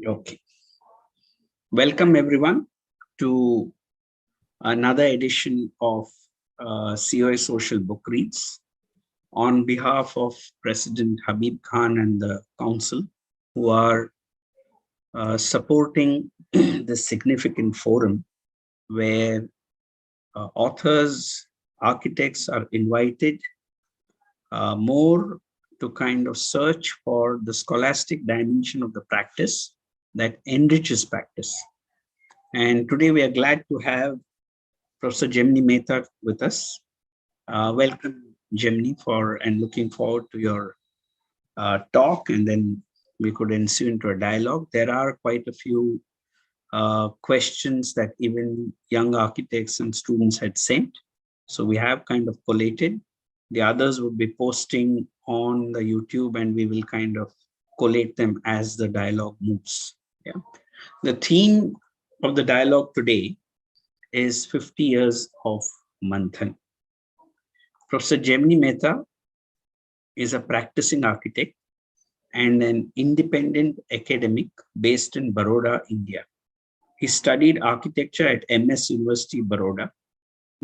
Okay. Welcome everyone to another edition of COA Social Book Reads. On behalf of President Habib Khan and the Council, who are supporting this significant forum where authors, architects are invited more to kind of search for the scholastic dimension of the practice that enriches practice. And today we are glad to have Professor Gemini Mehta with us. Welcome, Gemini, and looking forward to your talk, and then we could ensue into a dialogue. There are quite a few questions that even young architects and students had sent. So we have kind of collated. The others would be posting on the YouTube, and we will kind of collate them as the dialogue moves. Yeah. The theme of the dialogue today is 50 years of Manthan. Professor Gemini Mehta is a practicing architect and an independent academic based in Baroda, India. He studied architecture at MS University, Baroda,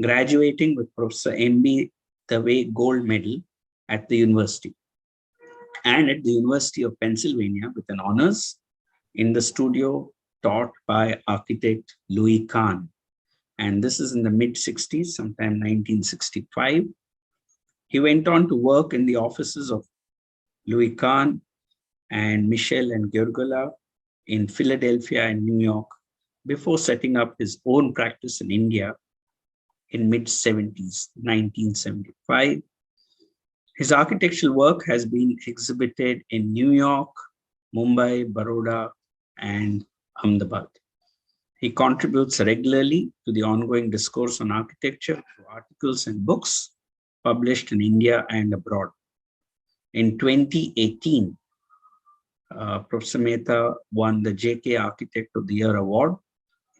graduating with Professor M.B. Dave Gold Medal at the university, and at the University of Pennsylvania with an honors in the studio taught by architect Louis Kahn. And this is in the mid-60s, sometime 1965. He went on to work in the offices of Louis Kahn and Michel and Giorgola in Philadelphia and New York before setting up his own practice in India in mid-70s, 1975. His architectural work has been exhibited in New York, Mumbai, Baroda, and Ahmedabad. He contributes regularly to the ongoing discourse on architecture through articles and books published in India and abroad. In 2018, Professor Mehta won the JK Architect of the Year Award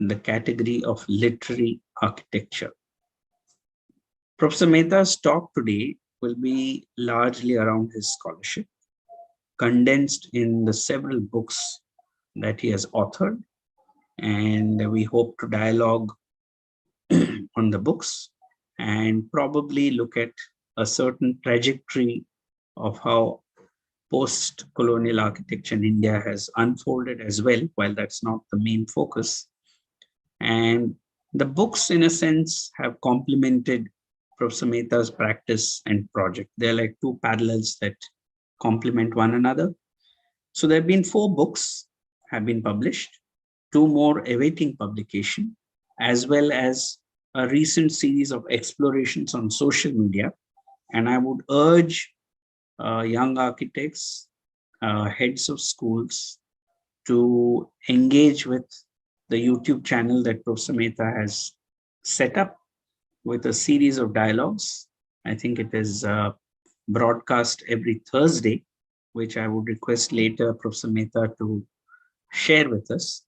in the category of literary architecture. Professor Mehta's talk today will be largely around his scholarship, condensed in the several books that he has authored, and we hope to dialogue on the books and probably look at a certain trajectory of how post-colonial architecture in India has unfolded as well, while that's not the main focus. And the books, in a sense, have complemented Professor Mehta's practice and project. They're like two parallels that complement one another. So there have been 4 books have been published, 2 more awaiting publication, as well as a recent series of explorations on social media. And I would urge young architects, heads of schools to engage with the YouTube channel that Professor Mehta has set up with a series of dialogues. I think it is broadcast every Thursday, which I would request later Professor Mehta to share with us.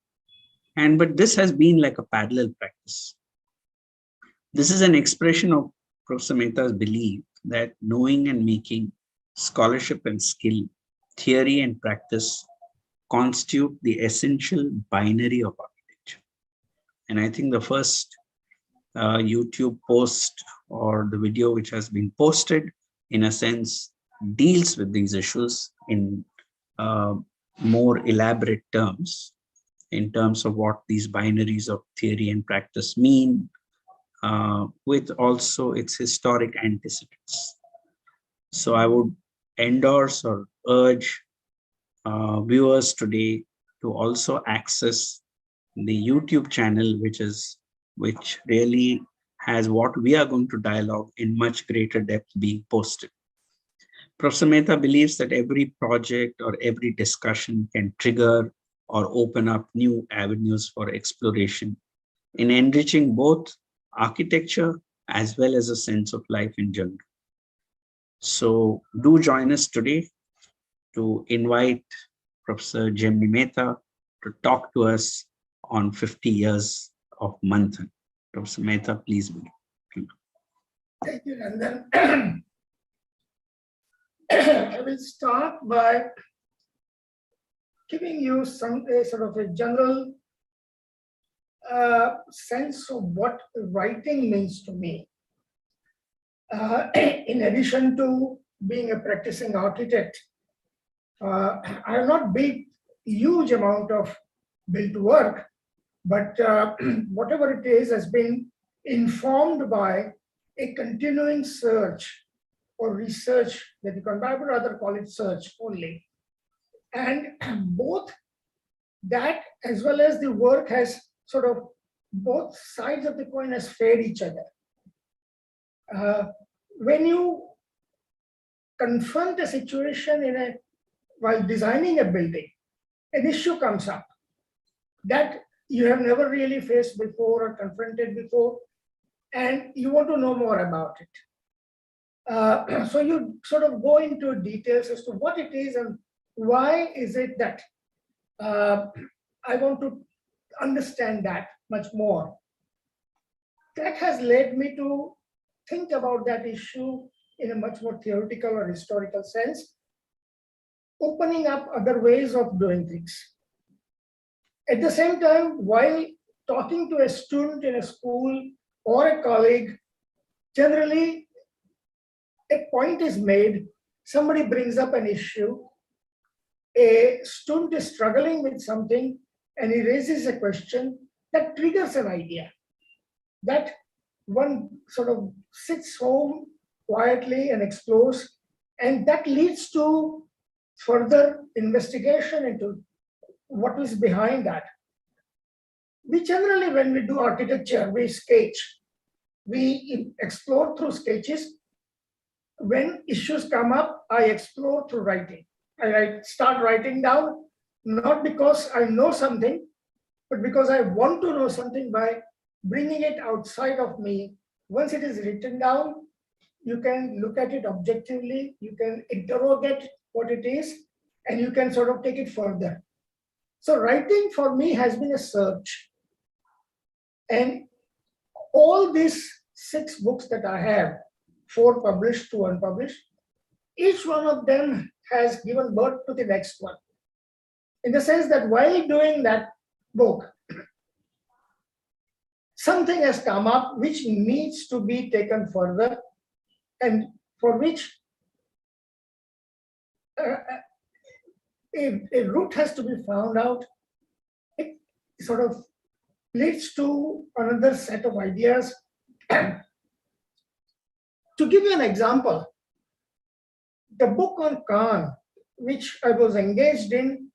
But this has been like a parallel practice. This is an expression of Professor Mehta's belief that knowing and making, scholarship and skill, theory and practice constitute the essential binary of architecture. And I think the first YouTube post or the video which has been posted, in a sense, deals with these issues in more elaborate terms, in terms of what these binaries of theory and practice mean, with also its historic antecedents. So I would endorse or urge viewers today to also access the YouTube channel, which really has what we are going to dialogue in much greater depth being posted. Professor Mehta believes that every project or every discussion can trigger or open up new avenues for exploration in enriching both architecture as well as a sense of life in general. So do join us today to invite Professor Gemini Mehta to talk to us on 50 years of Manthan. Professor Mehta, please begin. Thank you, Nandan. I will start by giving you some sort of a general sense of what writing means to me. In addition to being a practicing architect, I have not built huge amount of built work, but whatever it is has been informed by a continuing search or research that you can, I would rather call it search only. And both that as well as the work has sort of both sides of the coin has fed each other. When you confront a situation while designing a building, an issue comes up that you have never really faced before or confronted before, and you want to know more about it. So you sort of go into details as to what it is and why is it that I want to understand that much more. That has led me to think about that issue in a much more theoretical or historical sense, opening up other ways of doing things. At the same time, while talking to a student in a school or a colleague, generally a point is made, somebody brings up an issue, a student is struggling with something and he raises a question that triggers an idea that one sort of sits home quietly and explores, and that leads to further investigation into what is behind that. We generally, when we do architecture, we sketch, we explore through sketches. When issues come up, I explore through writing. I start writing down, not because I know something, but because I want to know something by bringing it outside of me. Once it is written down, you can look at it objectively, you can interrogate what it is, and you can sort of take it further. So writing for me has been a search. And all these 6 books that I have, 4 published, 2 unpublished, each one of them has given birth to the next one. In the sense that while doing that book, something has come up which needs to be taken further and for which a route has to be found out. It sort of leads to another set of ideas. To give you an example, the book on Khan, which I was engaged in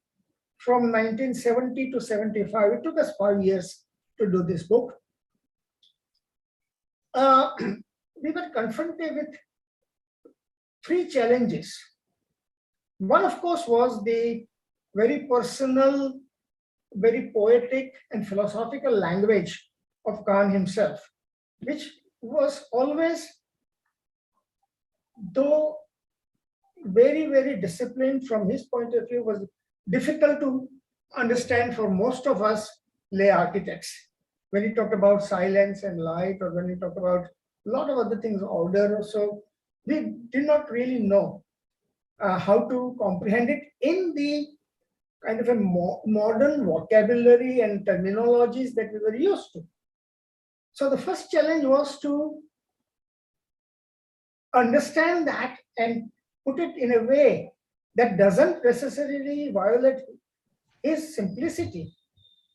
from 1970 to 75, it took us 5 years to do this book. We were confronted with 3 challenges. One, of course, was the very personal, very poetic and philosophical language of Khan himself, which was always, though very, very disciplined from his point of view, was difficult to understand for most of us lay architects. When he talked about silence and light, or when he talked about a lot of other things, order or so, we did not really know how to comprehend it in the kind of a modern vocabulary and terminologies that we were used to. So the first challenge was to understand that and put it in a way that doesn't necessarily violate his simplicity,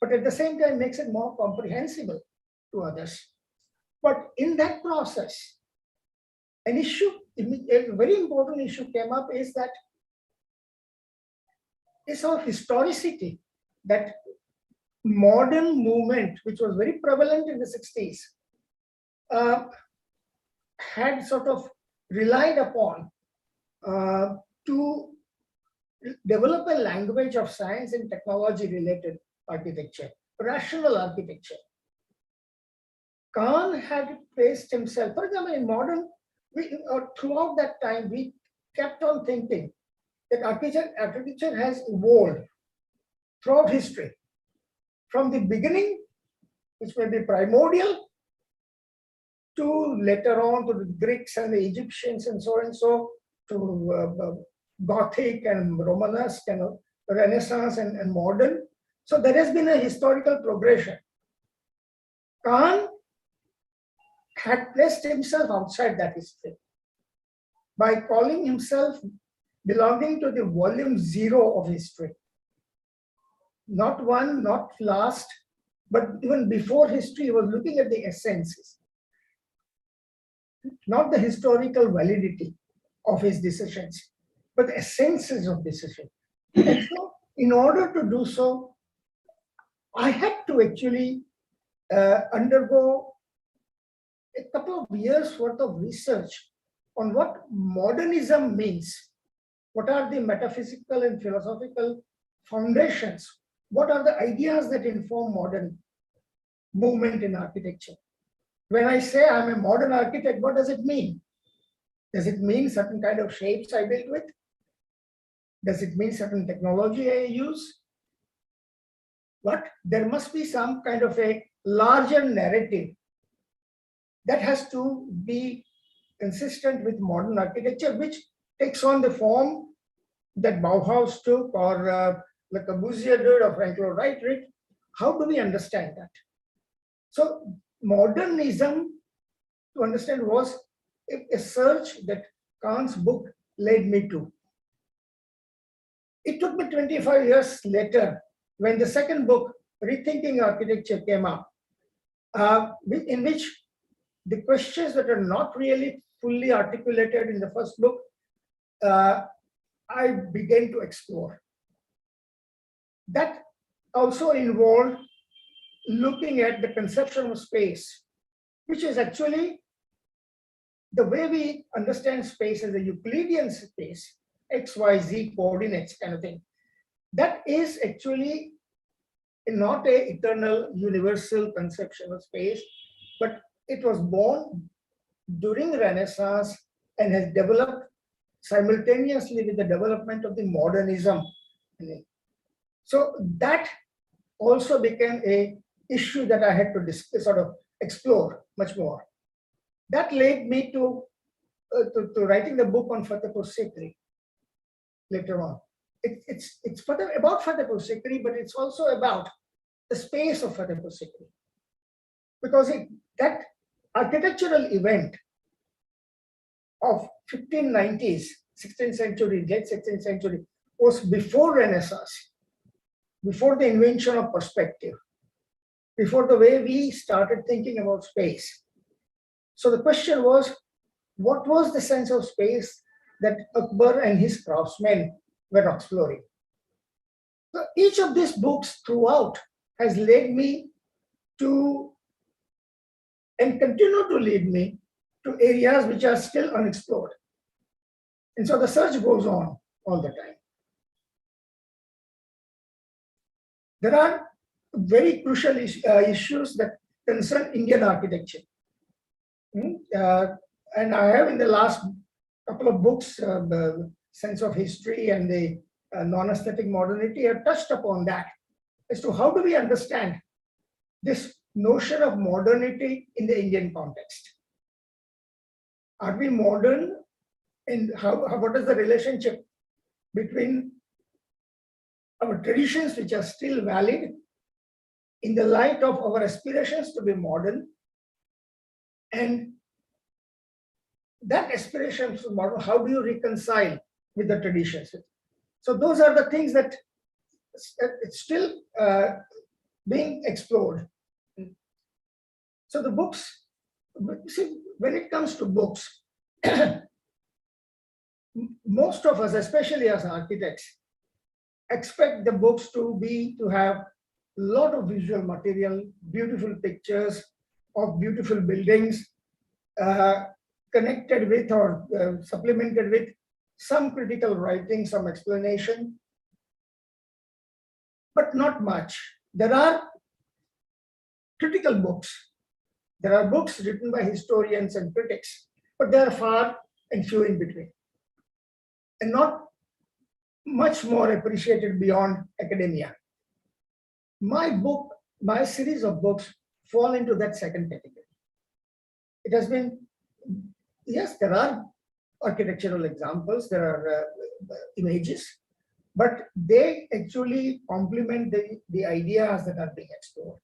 but at the same time makes it more comprehensible to others. But in that process, an issue, a very important issue came up, is that is of historicity, that modern movement, which was very prevalent in the 60s, had sort of relied upon to develop a language of science and technology related architecture, rational architecture. Khan had placed himself, for example, in modern, throughout that time, we kept on thinking that architecture has evolved throughout history. From the beginning, which may be primordial to later on to the Greeks and the Egyptians and so and so, to Gothic and Romanesque and Renaissance and modern. So there has been a historical progression. Kant had placed himself outside that history by calling himself belonging to the volume 0 of history. Not one, not last, but even before history, he was looking at the essences, not the historical validity of his decisions, but the essences of decision. And so, in order to do so, I had to actually undergo a couple of years worth of research on what modernism means. What are the metaphysical and philosophical foundations? What are the ideas that inform modern movement in architecture? When I say I'm a modern architect, what does it mean? Does it mean certain kind of shapes I build with? Does it mean certain technology I use? But there must be some kind of a larger narrative that has to be consistent with modern architecture, which takes on the form that Bauhaus took, or Le Corbusier did, or Frank Lloyd Wright did. How do we understand that? So modernism, to understand, was a search that Kant's book led me to. It took me 25 years later, when the second book, Rethinking Architecture, came up, in which the questions that are not really fully articulated in the first book, I began to explore. That also involved looking at the conception of space, which is actually the way we understand space as a Euclidean space, X, Y, Z coordinates kind of thing. That is actually not a eternal universal conception of space, but it was born during Renaissance and has developed simultaneously with the development of the modernism. So that also became a issue that I had to sort of explore much more. That led me to writing the book on Fatehpur Sikri later on. It's about Fatehpur Sikri, but it's also about the space of Fatehpur Sikri. Because that architectural event of 1590s, 16th century, late 16th century, was before Renaissance, before the invention of perspective, before the way we started thinking about space. So the question was, what was the sense of space that Akbar and his craftsmen were exploring? So each of these books throughout has led me to, and continue to lead me to, areas which are still unexplored. And so the search goes on all the time. There are very crucial issues that concern Indian architecture. And I have, in the last couple of books, the sense of history and the non-aesthetic modernity, have touched upon that as to how do we understand this notion of modernity in the Indian context. Are we modern, and what is the relationship between our traditions, which are still valid, in the light of our aspirations to be modern, and that aspiration to modern, how do you reconcile with the traditions? So those are the things that it's still being explored. So the books, see, when it comes to books, most of us, especially as architects, expect the books to have a lot of visual material, beautiful pictures of beautiful buildings, connected with or supplemented with some critical writing, some explanation, but not much. There are critical books. There are books written by historians and critics, but they are far and few in between, and not much more appreciated beyond academia. My series of books fall into that second category. It has been, yes, there are architectural examples, there are images, but they actually complement the ideas that are being explored.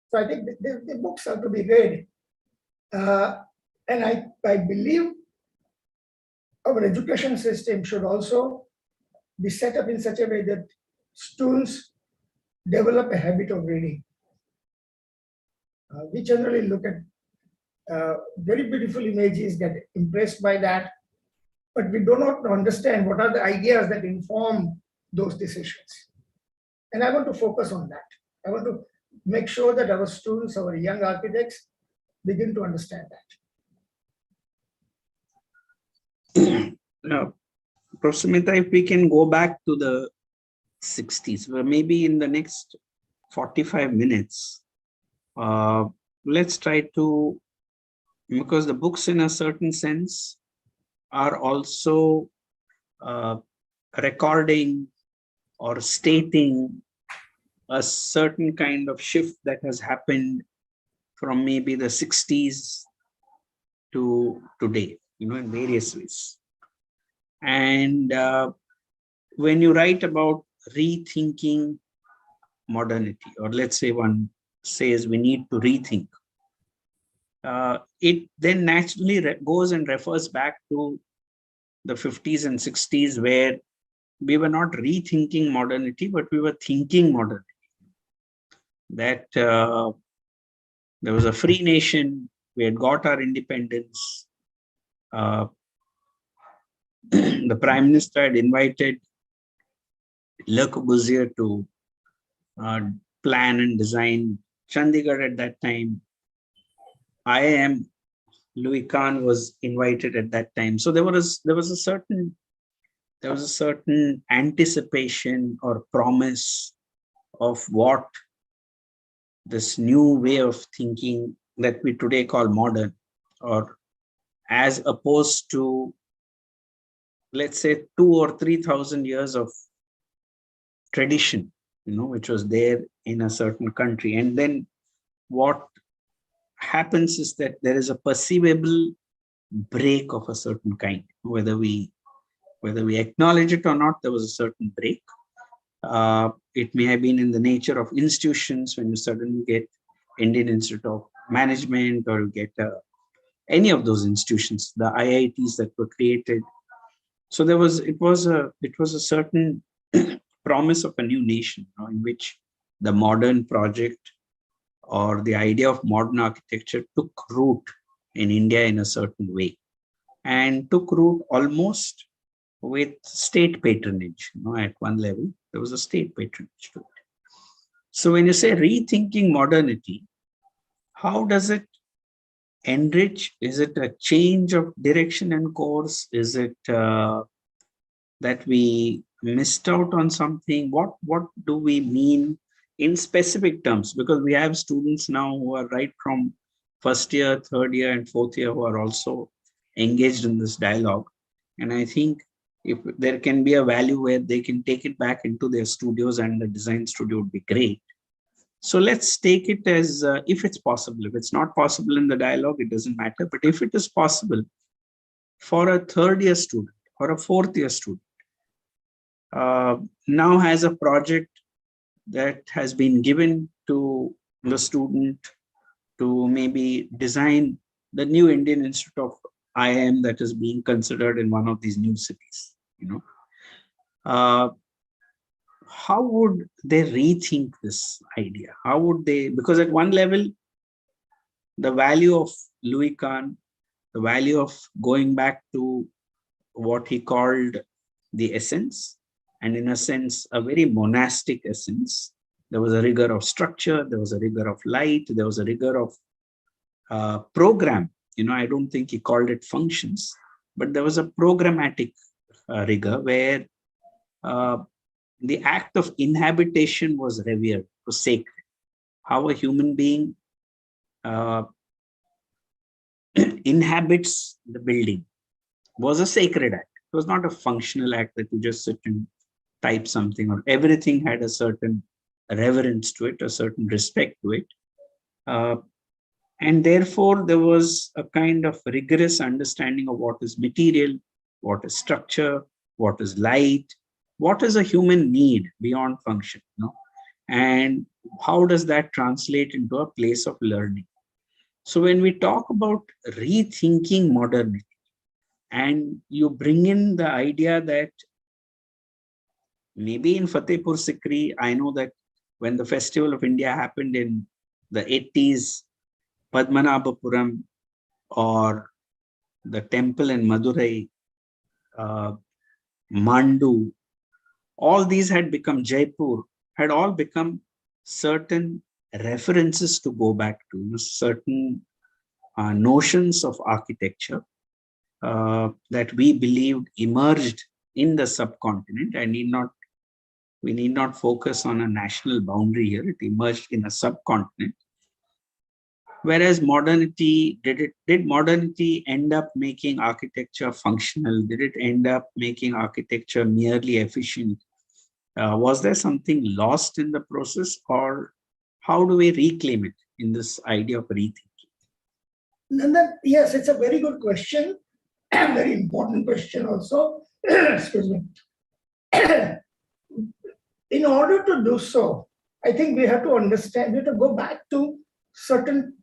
So I think the books have to be read. And I believe our education system should also be set up in such a way that students develop a habit of reading. We generally look at very beautiful images, get impressed by that, but we do not understand what are the ideas that inform those decisions. And I want to focus on that. I want to make sure that our students, our young architects, begin to understand that. Now, Professor Mehta, if we can go back to the 60s, well, maybe in the next 45 minutes, let's try to, because the books in a certain sense are also recording or stating a certain kind of shift that has happened from maybe the 60s to today, in various ways. And when you write about rethinking modernity, or let's say one says we need to rethink, it then naturally goes and refers back to the 50s and 60s, where we were not rethinking modernity, but we were thinking modernity. That there was a free nation, we had got our independence. The Prime Minister had invited Le Corbusier to plan and design Chandigarh at that time. IIM Louis Kahn was invited at that time. So there was a certain anticipation or promise of what this new way of thinking that we today call modern, or as opposed to, let's say, 2,000 or 3,000 years of tradition, which was there in a certain country. And then what happens is that there is a perceivable break of a certain kind, whether we acknowledge it or not. There was a certain break. It may have been in the nature of institutions, when you suddenly get Indian Institute of Management, or you get any of those institutions, the IITs that were created. So it was a certain promise of a new nation, in which the modern project or the idea of modern architecture took root in India in a certain way, and took root almost with state patronage. At one level, there was a state patronage to it. So when you say rethinking modernity, how does it enrich? Is it a change of direction and course? Is it that we missed out on something? What do we mean in specific terms? Because we have students now who are right from first year, third year, and fourth year who are also engaged in this dialogue. And I think if there can be a value where they can take it back into their studios, and the design studio would be great. So let's take it as if it's possible. If it's not possible in the dialogue, it doesn't matter. But if it is possible for a third year student or a fourth year student, now has a project that has been given to the student to maybe design the new Indian Institute of IIM that is being considered in one of these new cities, how would they rethink this idea? How would they, because at one level, the value of Louis Kahn, the value of going back to what he called the essence, and in a sense, a very monastic essence. There was a rigor of structure, there was a rigor of light, there was a rigor of program. I don't think he called it functions, but there was a programmatic rigor where the act of inhabitation was revered, was sacred. How a human being inhabits the building was a sacred act. It was not a functional act that you just sit and type something, or everything had a certain reverence to it, a certain respect to it. Uh, and therefore, there was a kind of rigorous understanding of what is material, what is structure, what is light, what is a human need beyond function, and how does that translate into a place of learning. So when we talk about rethinking modernity, and you bring in the idea that maybe in Fatehpur Sikri, I know that when the Festival of India happened in the 80s, Padmanabhapuram or the temple in Madurai, uh, Mandu, all these had become Jaipur, had all become certain references to go back to, certain notions of architecture that we believed emerged in the subcontinent. We need not focus on a national boundary here. It emerged in a subcontinent. Whereas modernity, did modernity end up making architecture functional? Did it end up making architecture merely efficient? Was there something lost in the process, or how do we reclaim it in this idea of rethinking? Nandan, yes, it's a very good question, very important question also. Excuse me. In order to do so, I think we have to understand, we have to go back to certain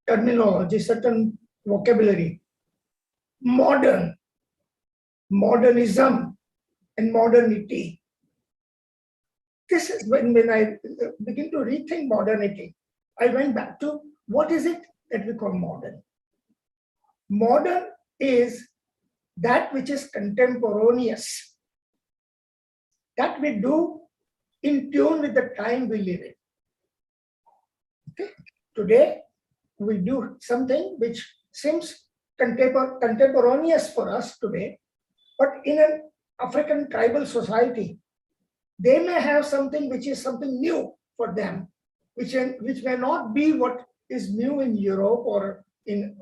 terminology, certain vocabulary. Modern, modernism, and modernity. This is when I begin to rethink modernity. I went back to what is it that we call modern? Modern is that which is contemporaneous, that we do in tune with the time we live in. Okay? Today, we do something which seems contemporaneous for us today, but in an African tribal society, they may have something which is something new for them, which may not be what is new in Europe or in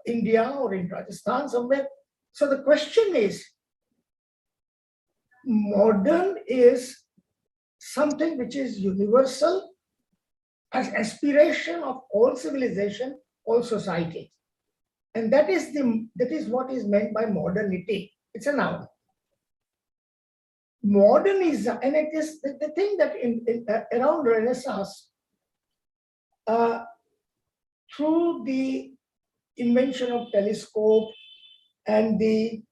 India or in Rajasthan somewhere. So the question is, modern is something which is universal as aspiration of all civilization, all society. And that is what is meant by modernity. It's a noun. Modernism, and it is the thing that around Renaissance, through the invention of telescope and the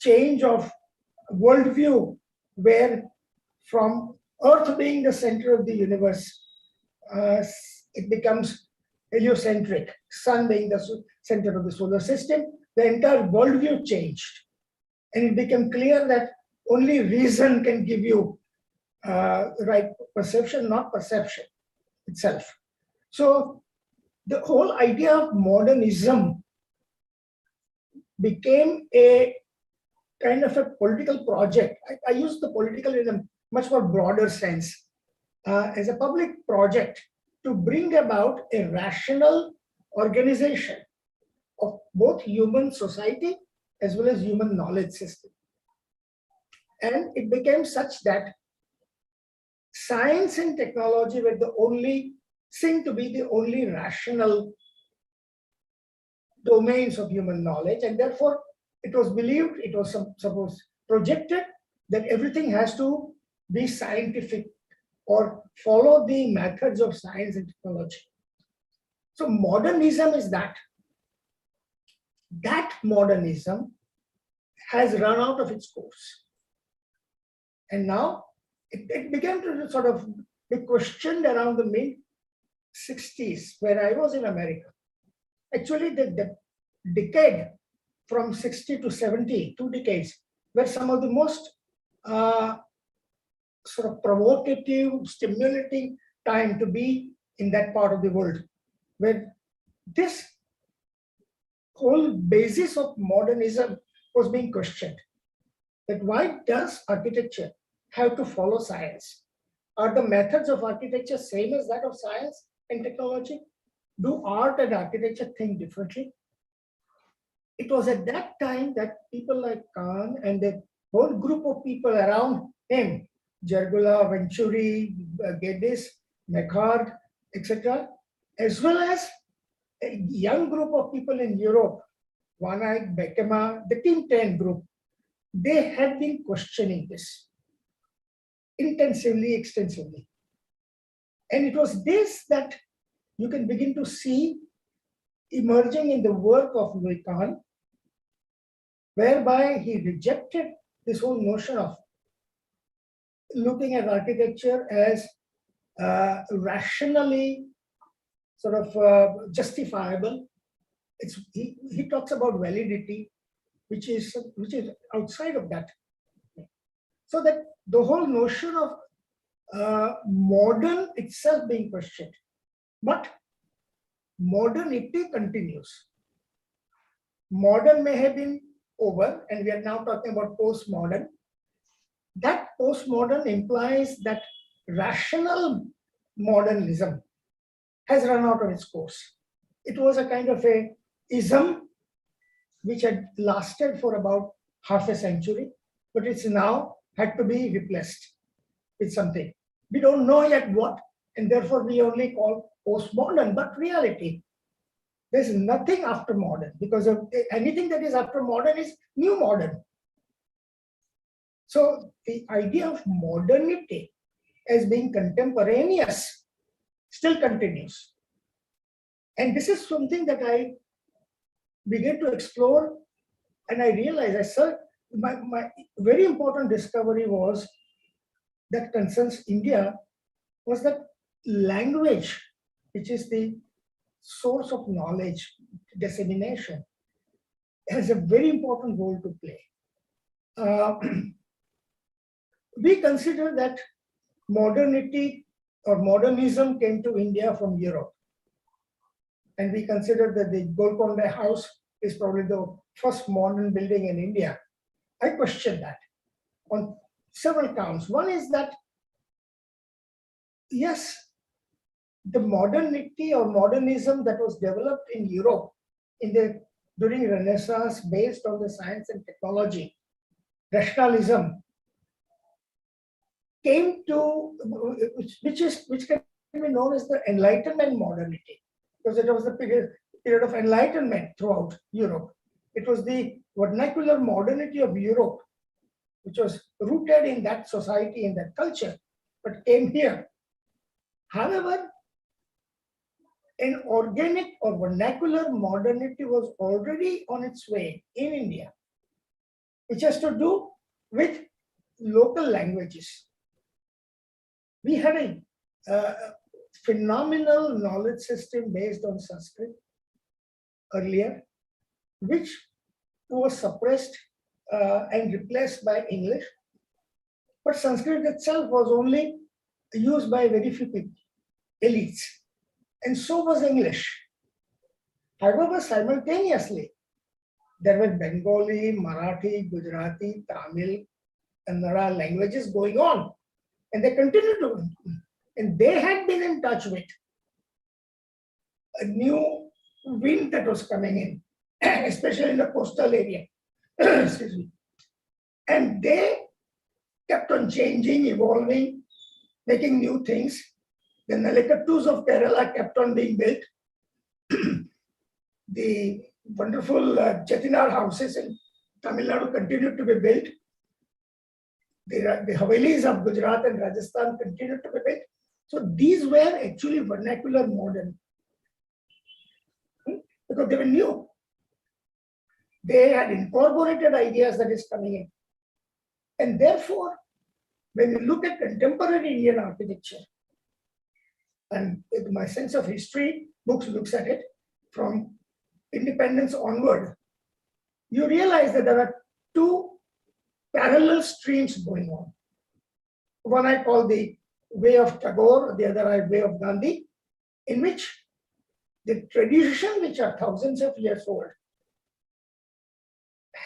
change of worldview, where from Earth being the center of the universe, it becomes heliocentric, Sun being the center of the solar system, the entire worldview changed. And it became clear that only reason can give you right perception, not perception itself. So the whole idea of modernism became a kind of a political project. I use the political in a much more broader sense, as a public project to bring about a rational organization of both human society as well as human knowledge system. And it became such that science and technology were seemed to be the only rational domains of human knowledge, and therefore it was believed, it was supposed projected that everything has to be scientific or follow the methods of science and technology. So modernism is that. That modernism has run out of its course. And now it began to sort of be questioned around the mid-60s, where I was in America. Actually, the decade from 60 to 70, 2 decades, were some of the most sort of provocative, stimulating time to be in that part of the world, where this whole basis of modernism was being questioned. That why does architecture have to follow science? Are the methods of architecture same as that of science and technology? Do art and architecture think differently? It was at that time that people like Khan and the whole group of people around him, Jargula, Venturi, Geddes, Mechard, etc., as well as a young group of people in Europe, Van Eyck, Beckema, the Team 10 group, they had been questioning this intensively, extensively. And it was this that you can begin to see emerging in the work of Louis Kahn, whereby he rejected this whole notion of looking at architecture as rationally sort of justifiable. He talks about validity, which is outside of that. So that the whole notion of modern itself being questioned, but modernity continues. Modern may have been over, and we are now talking about postmodern. That postmodern implies that rational modernism has run out of its course. It was a kind of a ism which had lasted for about half a century, but it's now had to be replaced with something. We don't know yet what, and therefore we only call postmodern, but reality. There's nothing after modern, because anything that is after modern is new modern. So the idea of modernity as being contemporaneous still continues. And this is something that I began to explore, and I realized my very important discovery was that concerns India was that language, which is the source of knowledge, dissemination, has a very important role to play. We consider that modernity or modernism came to India from Europe. And we consider that the Golconda House is probably the first modern building in India. I question that on several counts. One is that, yes, the modernity or modernism that was developed in Europe during Renaissance, based on the science and technology, rationalism, came to, which can be known as the Enlightenment modernity, because it was the period of enlightenment throughout Europe. It was the vernacular modernity of Europe, which was rooted in that society, in that culture, but came here. However, an organic or vernacular modernity was already on its way in India, which has to do with local languages. We had a phenomenal knowledge system based on Sanskrit earlier, which was suppressed and replaced by English. But Sanskrit itself was only used by very few people, elites, and so was English. However, simultaneously, there were Bengali, Marathi, Gujarati, Tamil, Kannada languages going on, and they continued to. And they had been in touch with a new wind that was coming in, especially in the coastal area. Excuse me. And they kept on changing, evolving, making new things. The Nalikattus of Kerala kept on being built. The wonderful Chettinad houses in Tamil Nadu continued to be built. The Havelis of Gujarat and Rajasthan continued to be built. So these were actually vernacular modern, because they were new. They had incorporated ideas that is coming in. And therefore, when you look at contemporary Indian architecture, and my sense of history books looks at it from independence onward, you realize that there are two parallel streams going on. One I call the way of Tagore, the other I way of Gandhi, in which the tradition, which are thousands of years old,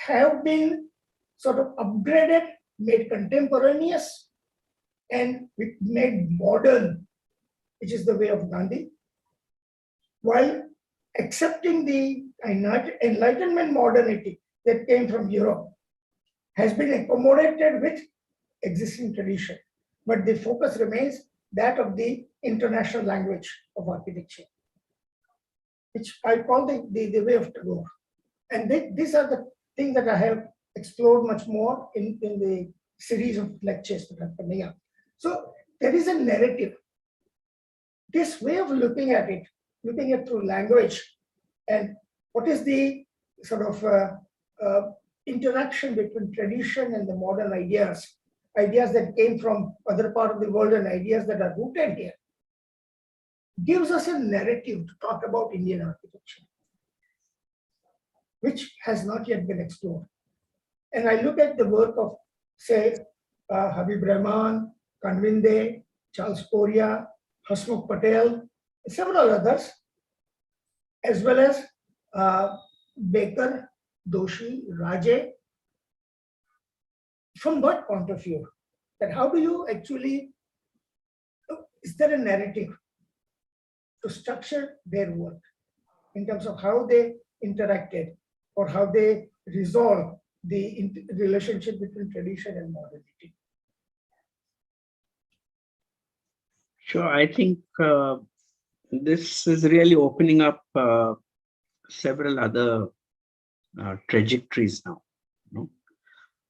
have been sort of upgraded, made contemporaneous, and made modern, which is the way of Gandhi, while accepting the Enlightenment modernity that came from Europe has been accommodated with existing tradition. But the focus remains that of the international language of architecture. which I call the way of Tagore. And these are the things that I have explored much more in the series of lectures that are coming up. So there is a narrative. This way of looking at it, looking at through language, and what is the sort of interaction between tradition and the modern ideas, ideas that came from other part of the world and ideas that are rooted here, gives us a narrative to talk about Indian architecture, which has not yet been explored. And I look at the work of, say, Habib Rahman, Kanvinde, Charles Korea, Hasmukh Patel, several others, as well as Baker, Doshi, Raje. From what point of view? That how do you actually, is there a narrative to structure their work in terms of how they interacted or how they resolve the relationship between tradition and modernity? Sure, I think this is really opening up several other trajectories now. You know?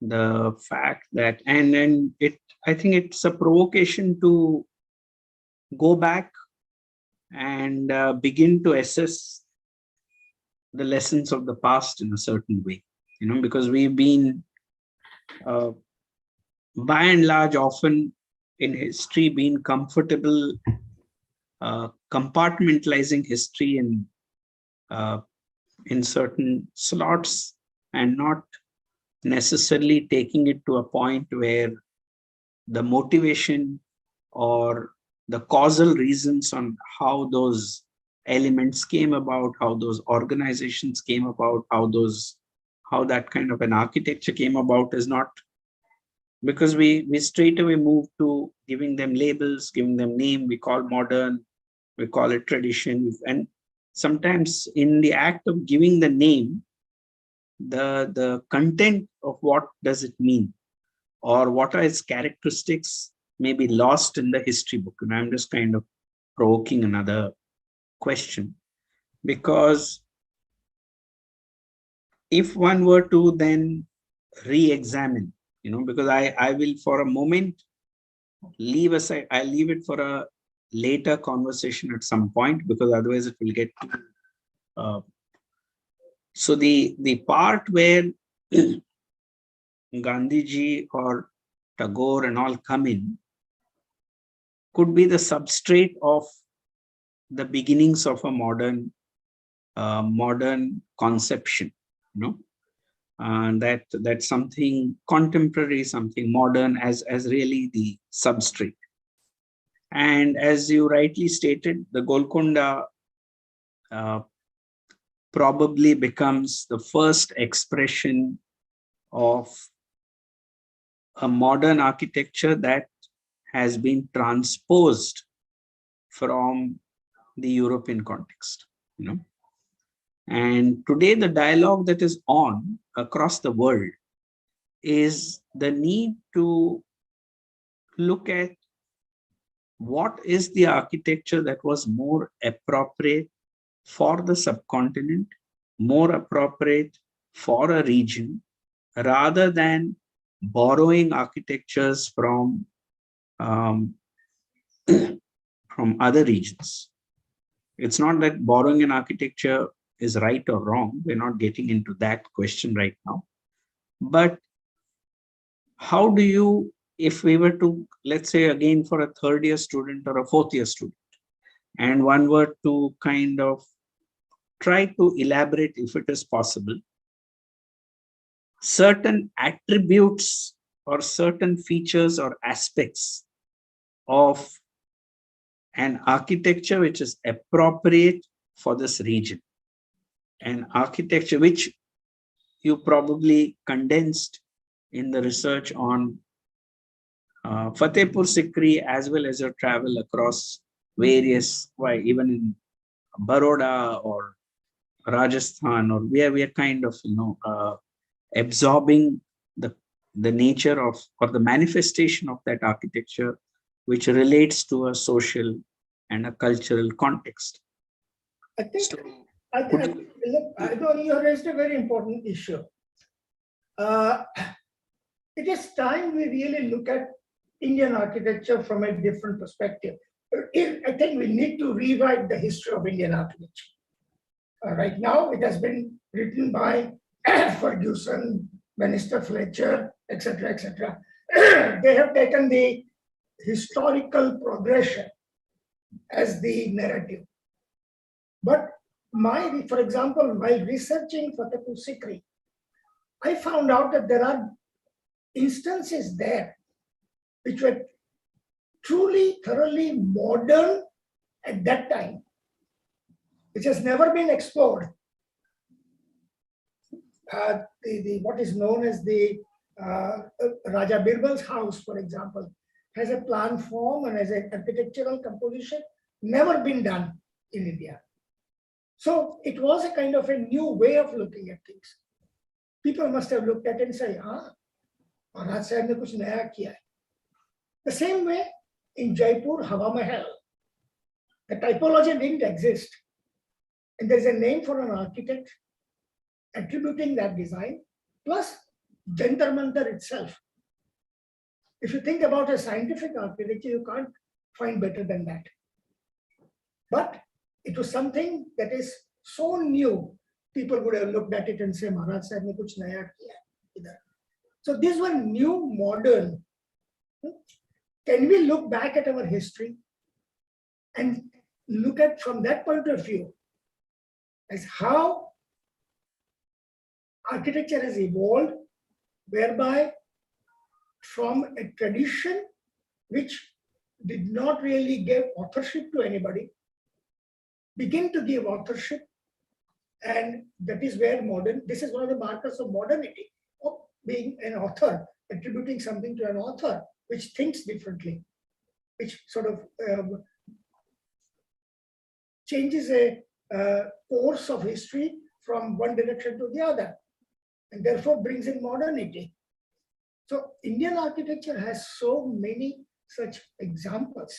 The fact that, and then I think it's a provocation to go back and begin to assess the lessons of the past in a certain way, you know, because we've been, by and large, often in history, been comfortable compartmentalizing history in certain slots and not necessarily taking it to a point where the motivation or the causal reasons on how those elements came about, how those organizations came about, how that kind of an architecture came about is not, because we straight away move to giving them labels, giving them name, we call modern, we call it tradition. And sometimes in the act of giving the name, the content of what does it mean or what are its characteristics may be lost in the history book. And I'm just kind of provoking another question, because if one were to then re-examine, you know, because I will for a moment leave aside, I'll leave it for a later conversation at some point, because otherwise it will get so the part where Gandhiji or Tagore and all come in could be the substrate of the beginnings of a modern conception, you know, and that's something contemporary, something modern as really the substrate. And as you rightly stated, the Golconda probably becomes the first expression of a modern architecture that has been transposed from the European context, you know. And today the dialogue that is on across the world is the need to look at what is the architecture that was more appropriate for the subcontinent, more appropriate for a region, rather than borrowing architectures from from other regions. It's not that borrowing an architecture is right or wrong. We're not getting into that question right now. But how do you, if we were to, let's say again for a third year student or a fourth year student, and one were to kind of try to elaborate, if it is possible, certain attributes or certain features or aspects of an architecture which is appropriate for this region, an architecture which you probably condensed in the research on Fatehpur Sikri, as well as your travel across various, even in Baroda or Rajasthan, or we are kind of, you know, absorbing the nature of, or the manifestation of that architecture, which relates to a social and a cultural context. I think I Could think, look, I know you raised a very important issue. Uh, it is time we really look at Indian architecture from a different perspective. I think we need to rewrite the history of Indian architecture. Right now, it has been written by Ferguson, Minister Fletcher, etc., etc. They have taken the historical progression as the narrative. But for example, while researching Fatehpur Sikri, I found out that there are instances there which were truly, thoroughly modern at that time, which has never been explored. What is known as the Raja Birbal's house, for example, has a plan form and has an architectural composition never been done in India. So it was a kind of a new way of looking at things. People must have looked at it and say, Maharaj Sahib ne kuch naya kiya hai. The same way in Jaipur, Hawa Mahal, the typology didn't exist. And there's a name for an architect attributing that design, plus Jantar Mantar itself. If you think about a scientific architecture, you can't find better than that. But it was something that is so new, people would have looked at it and say, Maharaj Sahib ne kuch naya kiya. So these were new, modern. Can we look back at our history and look at from that point of view as how architecture has evolved, whereby from a tradition which did not really give authorship to anybody, begin to give authorship, and that is where this is one of the markers of modernity, of being an author, attributing something to an author which thinks differently, which sort of changes a course of history from one direction to the other, and therefore brings in modernity. So Indian architecture has so many such examples,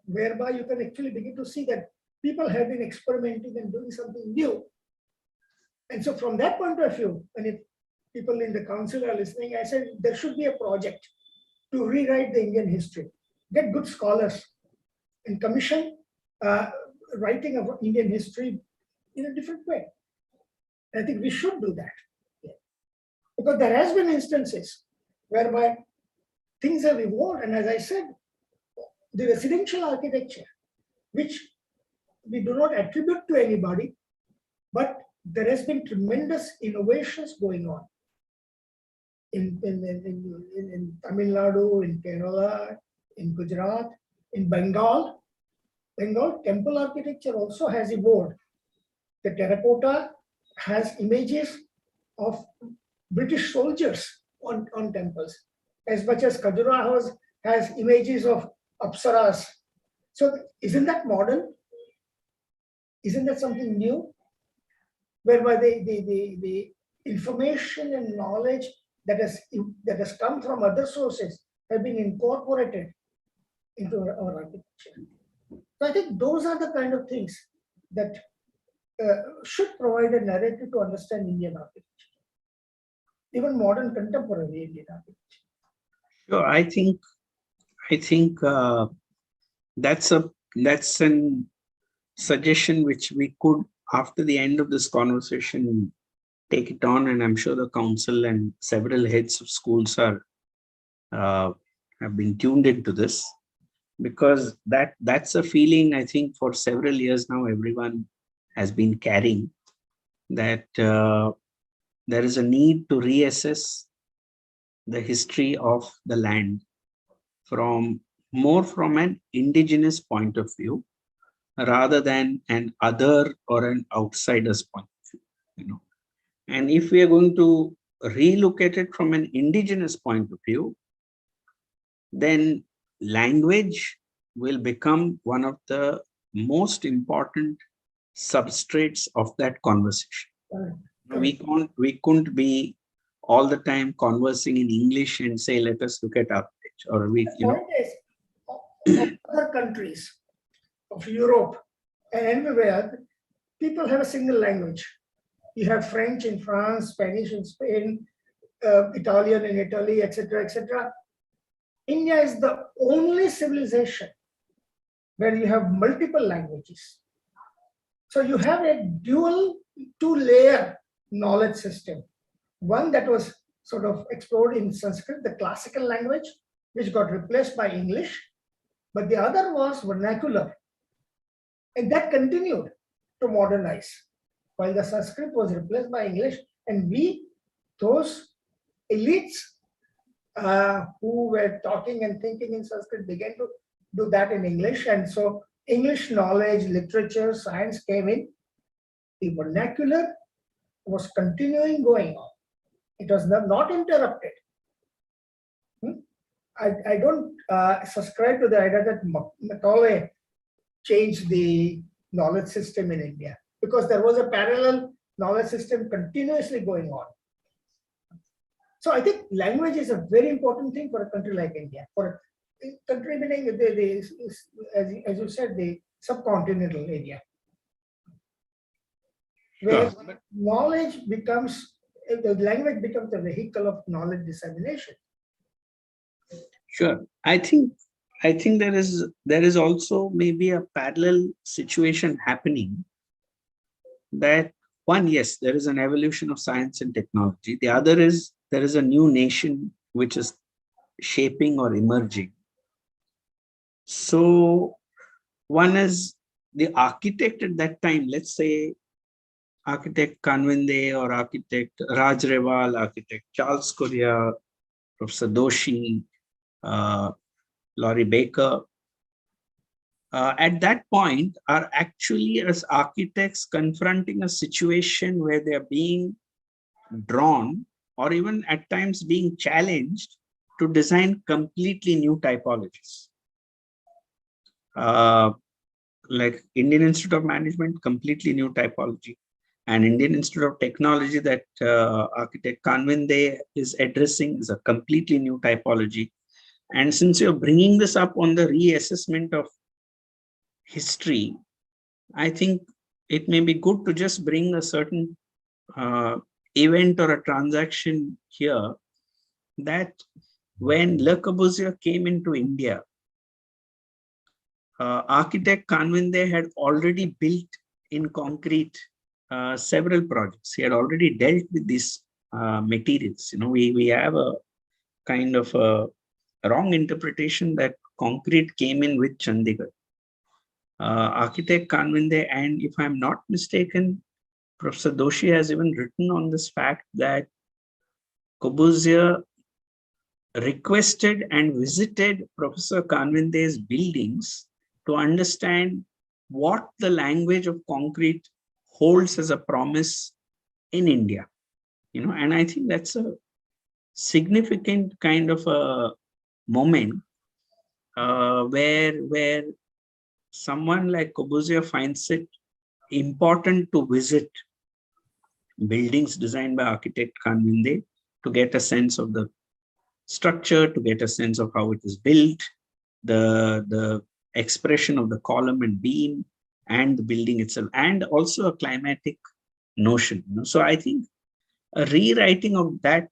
whereby you can actually begin to see that people have been experimenting and doing something new. And so from that point of view, and if people in the council are listening, I said there should be a project to rewrite the Indian history, get good scholars and commission writing of Indian history in a different way. I think we should do that. Because there has been instances whereby things have evolved. And as I said, the residential architecture, which we do not attribute to anybody, but there has been tremendous innovations going on in Tamil Nadu, in Kerala, in Gujarat, in Bengal. Bengal temple architecture also has evolved. The terracotta has images of British soldiers on temples, as much as Khajuraho has images of apsaras. So isn't that modern? Isn't that something new? Whereby the information and knowledge that has come from other sources have been incorporated into our architecture. So I think those are the kind of things that should provide a narrative to understand Indian architecture, even modern contemporary Indian architecture. Sure, I think that's an suggestion which we could, after the end of this conversation, take it on, and I'm sure the council and several heads of schools are have been tuned into this, because that's a feeling I think for several years now everyone has been carrying, that there is a need to reassess the history of the land from an indigenous point of view, rather than an other or an outsider's point of view. And if we are going to relook at it from an indigenous point of view, then language will become one of the most important substrates of that conversation. We couldn't be all the time conversing in English and say, let us look at architecture. Or other countries of Europe And everywhere, people have a single language. You have French in France, Spanish in Spain, Italian in Italy, etc., etc. India is the only civilization where you have multiple languages. So you have a dual, two-layer knowledge system. One that was sort of explored in Sanskrit, the classical language, which got replaced by English, but the other was vernacular. And that continued to modernize while the Sanskrit was replaced by English. And we, those elites who were talking and thinking in Sanskrit, began to do that in English. And so English knowledge, literature, science came in. The vernacular was continuing going on. It was not interrupted. I don't subscribe to the idea that Macaulay changed the knowledge system in India, because there was a parallel knowledge system continuously going on. So I think language is a very important thing for a country like India. For a country meaning, as you said, the subcontinental area, where knowledge becomes, the language becomes a vehicle of knowledge dissemination. Sure. I think there is also maybe a parallel situation happening, that one, yes, there is an evolution of science and technology. The other is there is a new nation which is shaping or emerging. So one is the architect at that time, let's say architect Kanvinde or architect Raj Rewal, architect Charles Correa, Professor Doshi, Laurie Baker, at that point are actually as architects confronting a situation where they are being drawn or even at times being challenged to design completely new typologies. Like Indian Institute of Management, completely new typology, and Indian Institute of Technology that architect Kanvinde is addressing is a completely new typology. And since you're bringing this up on the reassessment of history, I think it may be good to just bring a certain event or a transaction here, that when Le Corbusier came into India, architect Kanvinde had already built in concrete several projects. He had already dealt with these materials. You know, we have a kind of a wrong interpretation that concrete came in with Chandigarh. Architect Kanvinde, and if I'm not mistaken, Professor Doshi has even written on this fact that Corbusier requested and visited Professor Kanvinde's buildings to understand what the language of concrete holds as a promise in India. You know, and I think that's a significant kind of a moment where someone like Corbusier finds it important to visit buildings designed by architect Kanvinde to get a sense of the structure, to get a sense of how it is built, the expression of the column and beam and the building itself, and also a climatic notion. You know? So I think a rewriting of that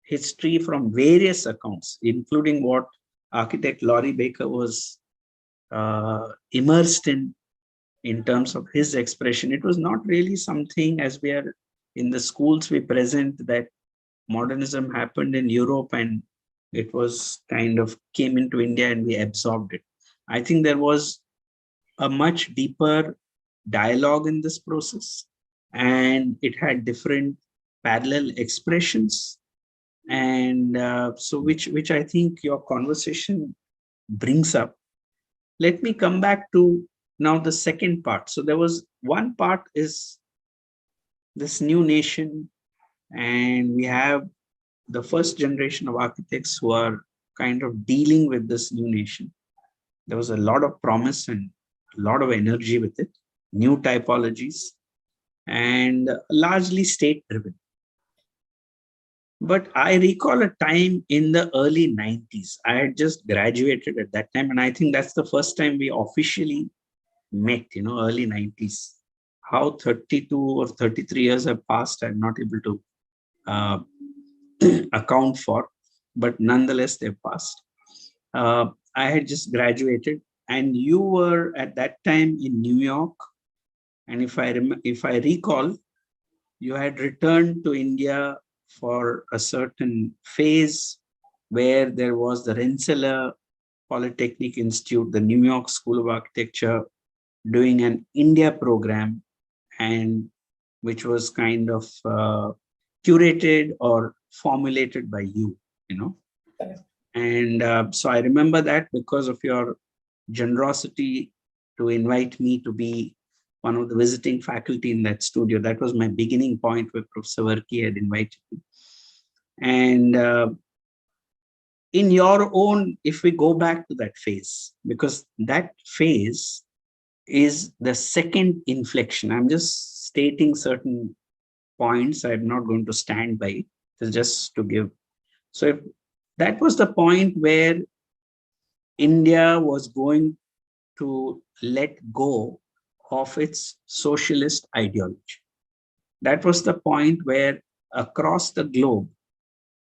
history from various accounts, including what architect Laurie Baker was immersed in terms of his expression. It was not really something, as we are in the schools we present, that modernism happened in Europe and it was kind of came into India and we absorbed it. I think there was a much deeper dialogue in this process, and it had different parallel expressions. And so which I think your conversation brings up. Let me come back to now the second part. So there was one part is this new nation, and we have the first generation of architects who are kind of dealing with this new nation. There was a lot of promise and a lot of energy with it, new typologies, and largely state-driven. But I recall a time in the early 90s. I had just graduated at that time, and I think that's the first time we officially met, early 90s. How 32 or 33 years have passed, I'm not able to uh, account for, but nonetheless, they've passed. I had just graduated, and you were at that time in New York. And if I recall, you had returned to India for a certain phase where there was the Rensselaer Polytechnic Institute, the New York School of Architecture, doing an India program, and which was kind of curated or formulated by you. And so I remember that because of your generosity to invite me to be one of the visiting faculty in that studio. That was my beginning point where Professor Varki had invited me. And in your own, if we go back to that phase, because that phase is the second inflection. I'm just stating certain points. I'm not going to stand by it. It's just to give. So if that was the point where India was going to let go of its socialist ideology. That was the point where across the globe,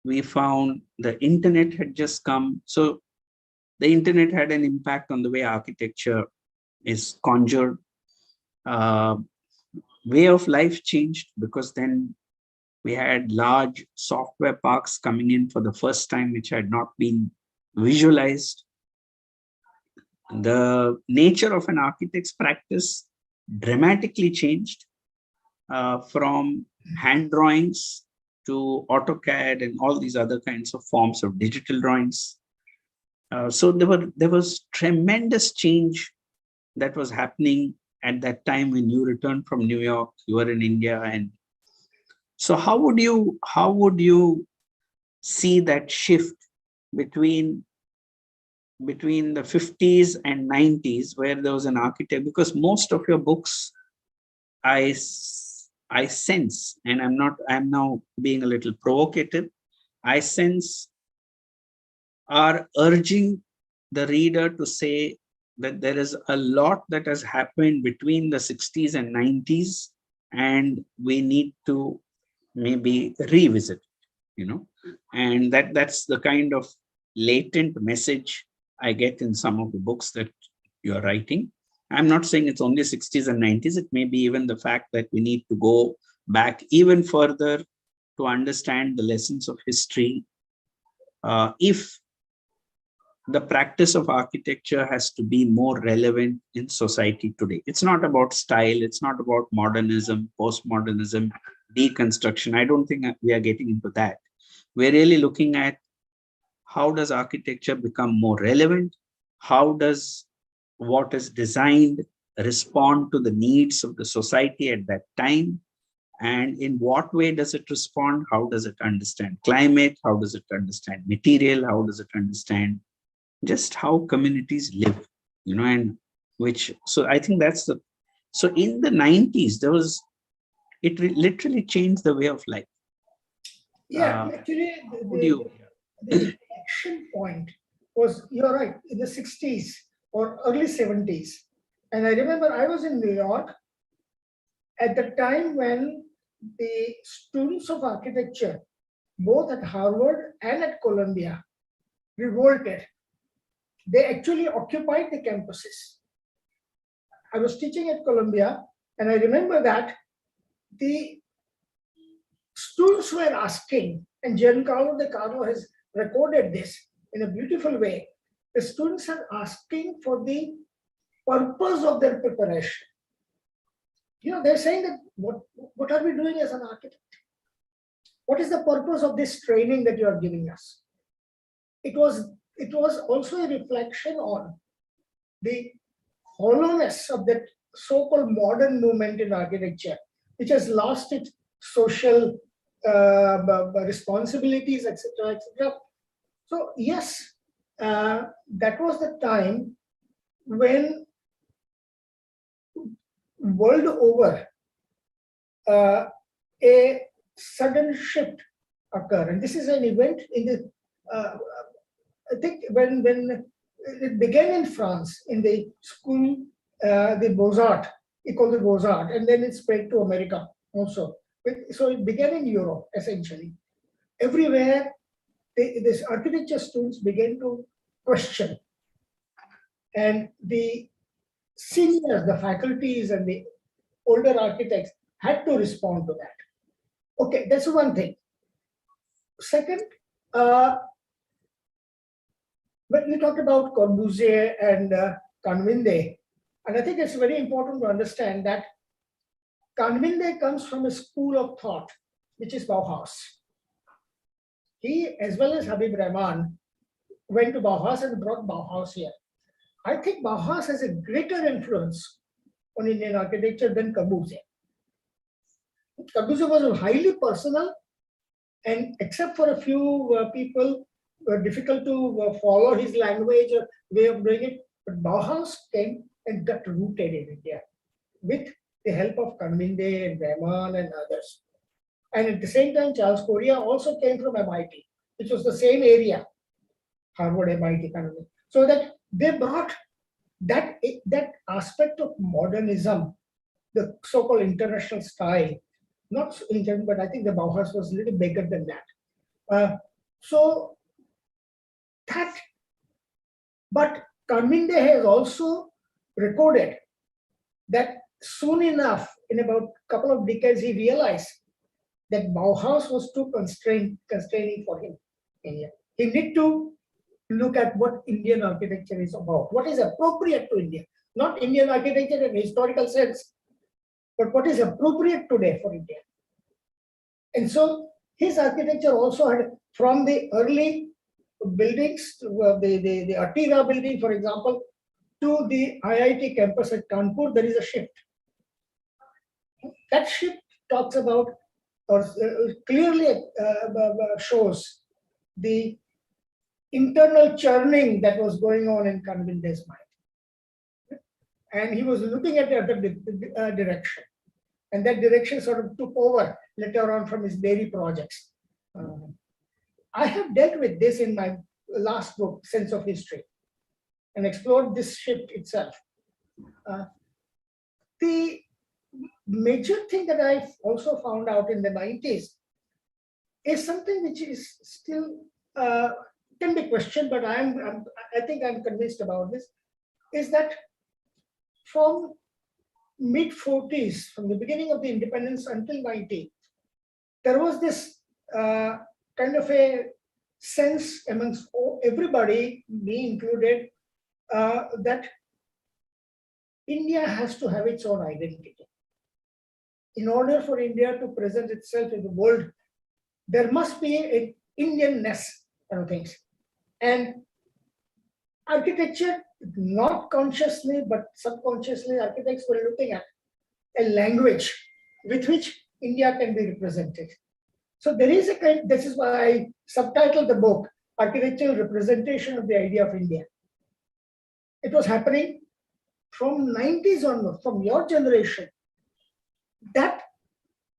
we found the internet had just come. So the internet had an impact on the way architecture is conjured. Way of life changed because then we had large software parks coming in for the first time, which had not been visualized. The nature of an architect's practice dramatically changed from hand drawings to AutoCAD and all these other kinds of forms of digital drawings. So there was tremendous change that was happening at that time when you returned from New York. You were in India, and so how would you see that shift between the 50s and 90s, where there was an architect? Because most of your books, I sense, and I'm now being a little provocative, I sense are urging the reader to say that there is a lot that has happened between the 60s and 90s, and we need to maybe revisit, and that's the kind of latent message I get in some of the books that you're writing. I'm not saying it's only 60s and 90s. It may be even the fact that we need to go back even further to understand the lessons of history. If the practice of architecture has to be more relevant in society today. It's not about style. It's not about modernism, postmodernism, deconstruction. I don't think we are getting into that. We're really looking at how does architecture become more relevant? How does what is designed respond to the needs of the society at that time? And in what way does it respond? How does it understand climate? How does it understand material? How does it understand just how communities live, and so I think that's so in the 90s, literally changed the way of life. Yeah, actually, the action point was, you're right, in the 60s or early 70s. And I remember I was in New York at the time when the students of architecture, both at Harvard and at Columbia, revolted. They actually occupied the campuses. I was teaching at Columbia, and I remember that the students were asking, and Giancarlo De Carlo has recorded this in a beautiful way. The students are asking for the purpose of their preparation. They're saying that what are we doing as an architect? What is the purpose of this training that you are giving us? It was also a reflection on the hollowness of that so-called modern movement in architecture, which has lost its social responsibilities, etc., etc. So yes, that was the time when world over a sudden shift occurred, and this is an event in the I think when it began in France in the school the Beaux-Arts, École de Beaux-Arts, and then it spread to America also. So it began in Europe, essentially. Everywhere, these architecture students began to question. And the seniors, the faculties and the older architects had to respond to that. Okay, that's one thing. Second, when we talked about Corbusier and Canvinde, and I think it's very important to understand that Canvinde comes from a school of thought, which is Bauhaus. He, as well as Habib Rahman, went to Bauhaus and brought Bauhaus here. I think Bauhaus has a greater influence on Indian architecture than Corbusier. Corbusier was highly personal, and except for a few people, were difficult to follow his language or way of doing it. But Bauhaus came and got rooted in India with the help of Canvinde and Rahman and others. And at the same time, Charles Correa also came from MIT, which was the same area, Harvard, MIT, kind of thing. So that they brought that aspect of modernism, the so-called international style, not international, but I think the Bauhaus was a little bigger than that. So that, but Canvinde has also recorded that soon enough, in about a couple of decades, he realized that Bauhaus was too constraining for him. He need to look at what Indian architecture is about, what is appropriate to India, not Indian architecture in a historical sense, but what is appropriate today for India. And so his architecture also had, from the early buildings, the Atira building, for example, to the IIT campus at Kanpur, there is a shift. That shift talks about, or clearly shows the internal churning that was going on in Canvinde's mind. And he was looking at the other direction. And that direction sort of took over later on from his dairy projects. I have dealt with this in my last book, Sense of History, and explored this shift itself. The major thing that I also found out in the 90s is something which is still can be questioned, but I think I'm convinced about this, is that from mid-40s, from the beginning of the independence until 90, there was this kind of a sense amongst everybody, me included, that India has to have its own identity. In order for India to present itself in the world, there must be an Indianness kind of things. And architecture, not consciously, but subconsciously, architects were looking at a language with which India can be represented. So there is a kind, this is why I subtitled the book, Architectural Representation of the Idea of India. It was happening from 90s onward, from your generation. That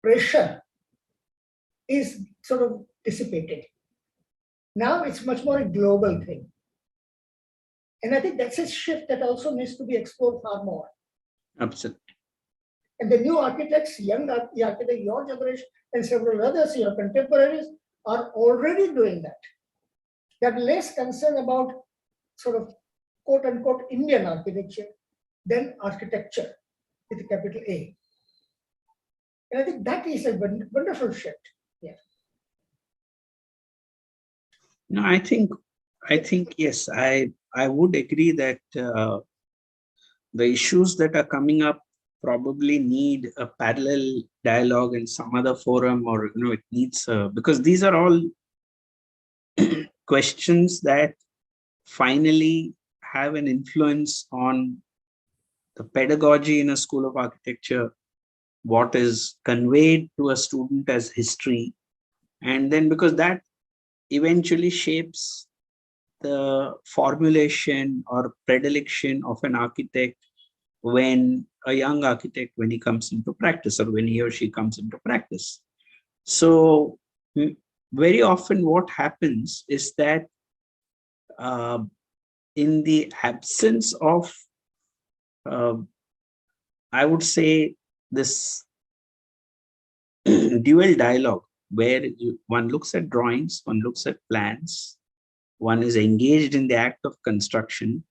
pressure is sort of dissipated. Now it's much more a global thing. And I think that's a shift that also needs to be explored far more. Absolutely. And the new architects, young architects, your generation, and several others, your contemporaries, are already doing that. They're less concerned about sort of quote unquote Indian architecture than architecture with a capital A. And I think that is a wonderful shift. Yeah. No, I think yes, I would agree that the issues that are coming up probably need a parallel dialogue in some other forum, or it needs because these are all questions that finally have an influence on the pedagogy in a school of architecture, what is conveyed to a student as history, and then because that eventually shapes the formulation or predilection of an architect when a young architect, when he comes into practice, or when he or she comes into practice. So very often what happens is that in the absence of I would say this dual dialogue where one looks at drawings, one looks at plans, one is engaged in the act of construction,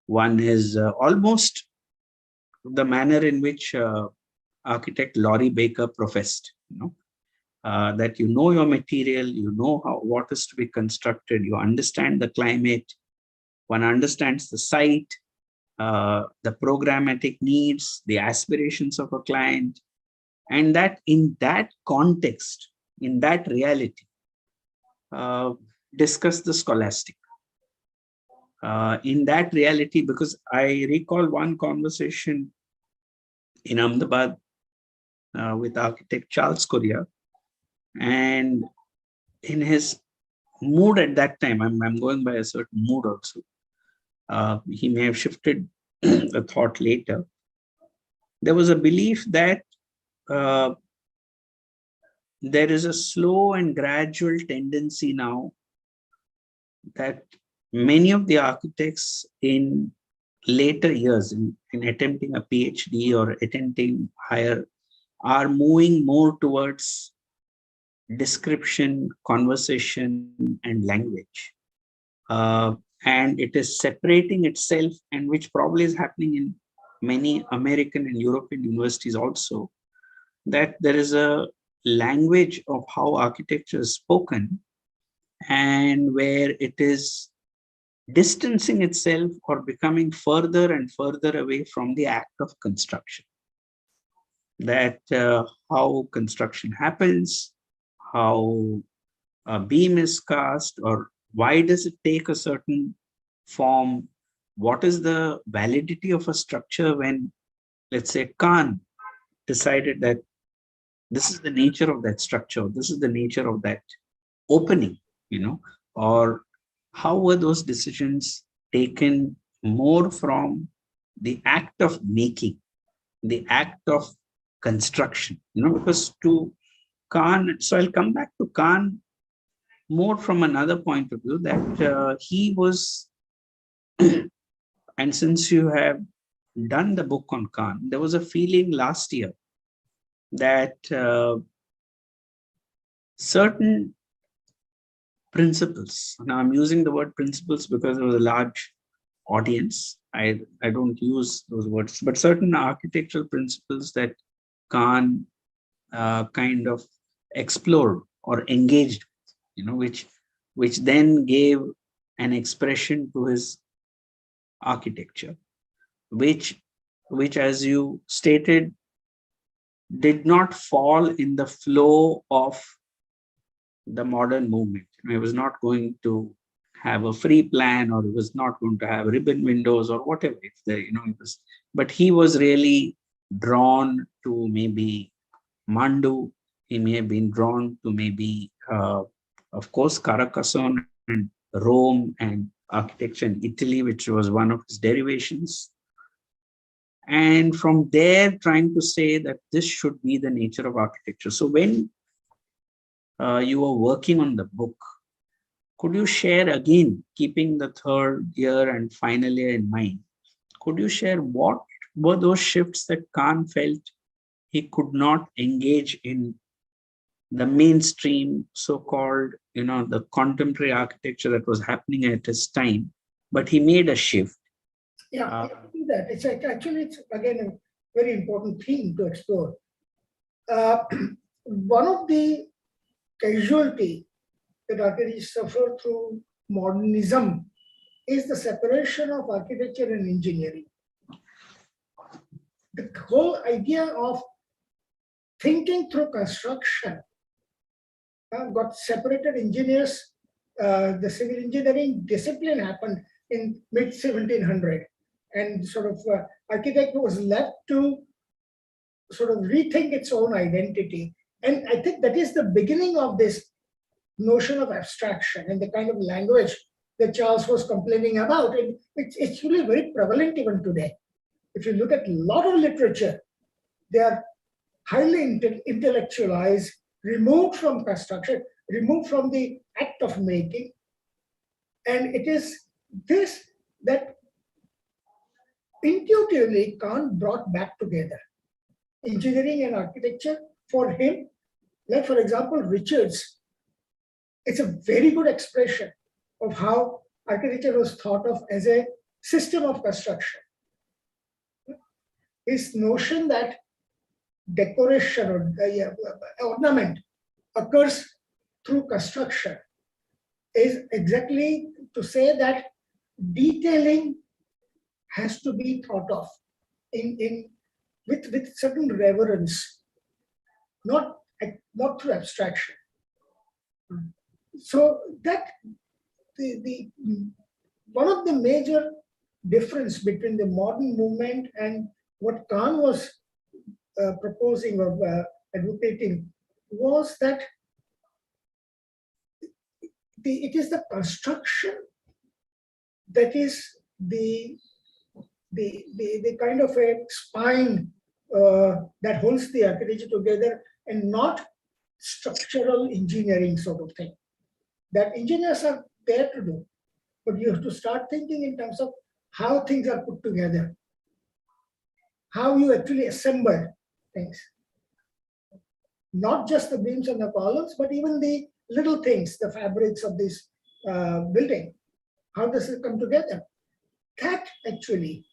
one is almost the manner in which architect Laurie Baker professed, that you know your material, you know what is to be constructed, you understand the climate, one understands the site, the programmatic needs, the aspirations of a client, and that in that context, in that reality, uh, discuss the scholastic. In that reality, because I recall one conversation in Ahmedabad with architect Charles Correa, and in his mood at that time, I'm going by a certain mood also. He may have shifted a thought later. There was a belief that uh, there is a slow and gradual tendency now that many of the architects in later years, in attempting a PhD or attempting higher, are moving more towards description, conversation, and language. And it is separating itself, and which probably is happening in many American and European universities also, that there is a language of how architecture is spoken, and where it is distancing itself or becoming further and further away from the act of construction. That how construction happens, how a beam is cast, or why does it take a certain form? What is the validity of a structure when, let's say, Khan decided that this is the nature of that structure, this is the nature of that opening, or how were those decisions taken more from the act of making, the act of construction, because to Khan, so I'll come back to Khan more from another point of view, that he was, and since you have done the book on Khan, there was a feeling last year that certain principles, now I'm using the word principles because there was a large audience. I don't use those words, but certain architectural principles that Khan kind of explored or engaged, which then gave an expression to his architecture, which as you stated, did not fall in the flow of the modern movement. It was not going to have a free plan, or it was not going to have ribbon windows or whatever. It's there, but he was really drawn to maybe Mandu. He may have been drawn to maybe, of course, Carcassonne and Rome and architecture in Italy, which was one of his derivations. And from there, trying to say that this should be the nature of architecture. So when you were working on the book, could you share again, keeping the third year and final year in mind, could you share what were those shifts that Khan felt he could not engage in the mainstream, so-called, the contemporary architecture that was happening at his time, but he made a shift? Yeah, I do that. It's again a very important theme to explore. One of the casualty that architects suffer through modernism is the separation of architecture and engineering. The whole idea of thinking through construction got separated. Engineers, the civil engineering discipline happened in mid 1700, and sort of architecture was left to sort of rethink its own identity. And I think that is the beginning of this notion of abstraction and the kind of language that Charles was complaining about. And it's really very prevalent even today. If you look at a lot of literature, they are highly intellectualized, removed from construction, removed from the act of making. And it is this that intuitively Kant brought back together engineering and architecture for him. Like, for example, Richards, it's a very good expression of how architecture was thought of as a system of construction. His notion that decoration or ornament occurs through construction is exactly to say that detailing has to be thought of in with certain reverence, not through abstraction. So that the one of the major difference between the modern movement and what Kant was proposing or advocating was that it is the construction that is the kind of a spine that holds the architecture together, and not structural engineering sort of thing that engineers are there to do. But you have to start thinking in terms of how things are put together, how you actually assemble things. Not just the beams and the columns, but even the little things, the fabrics of this building. How does it come together? That actually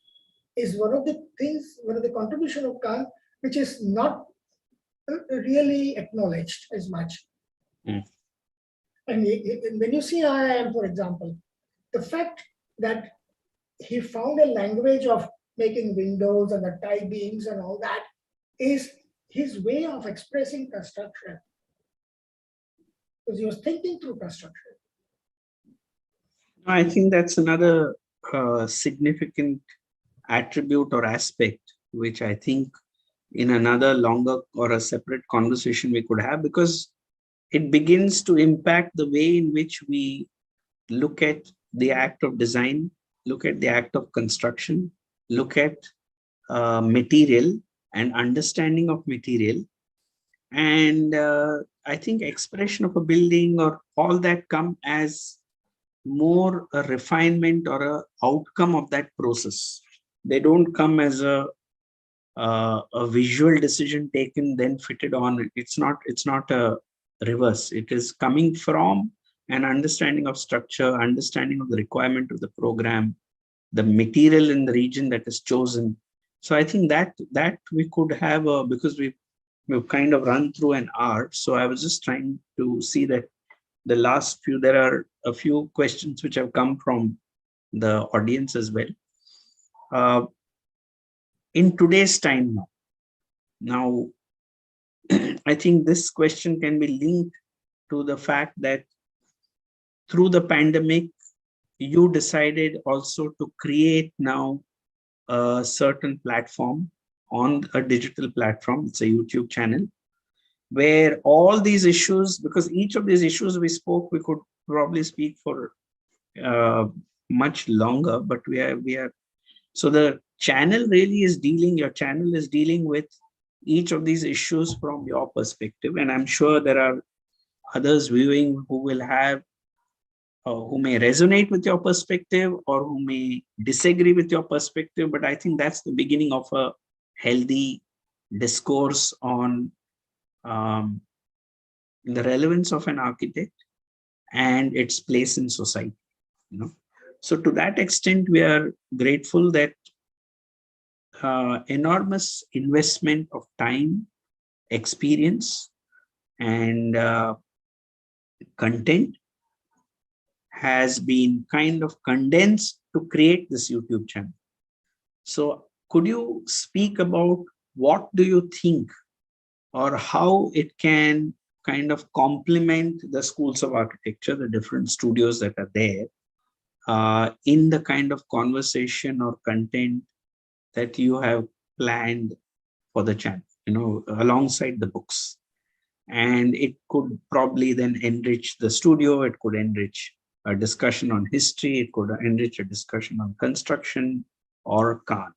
is one of the things, one of the contribution of Kant, which is not really acknowledged as much. Mm. And when you see IIM, for example, the fact that he found a language of making windows and the tie beams and all that is his way of expressing construction. Because he was thinking through construction. I think that's another significant attribute or aspect, which I think in another longer or a separate conversation we could have, because it begins to impact the way in which we look at the act of design, look at the act of construction, look at material and understanding of material. And I think expression of a building or all that come as more a refinement or a outcome of that process. They don't come as a visual decision taken then fitted on. It's not a reverse. It is coming from an understanding of structure, understanding of the requirement of the program, the material in the region that is chosen. So I think that we could have because we've kind of run through an hour. So I was just trying to see that the last few, there are a few questions which have come from the audience as well. In today's time now, I think this question can be linked to the fact that through the pandemic, you decided also to create now a certain platform on a digital platform. It's a YouTube channel where all these issues, because each of these issues we spoke, we could probably speak for much longer, but we are so the channel really is dealing, your channel is dealing with each of these issues from your perspective. And I'm sure there are others viewing who will have who may resonate with your perspective or who may disagree with your perspective. But I think that's the beginning of a healthy discourse on the relevance of an architect and its place in society. So to that extent, we are grateful that enormous investment of time, experience, and content has been kind of condensed to create this YouTube channel. So could you speak about what do you think or how it can kind of complement the schools of architecture, the different studios that are there, in the kind of conversation or content that you have planned for the channel, alongside the books? And it could probably then enrich the studio, it could enrich a discussion on history, it could enrich a discussion on construction or Kant.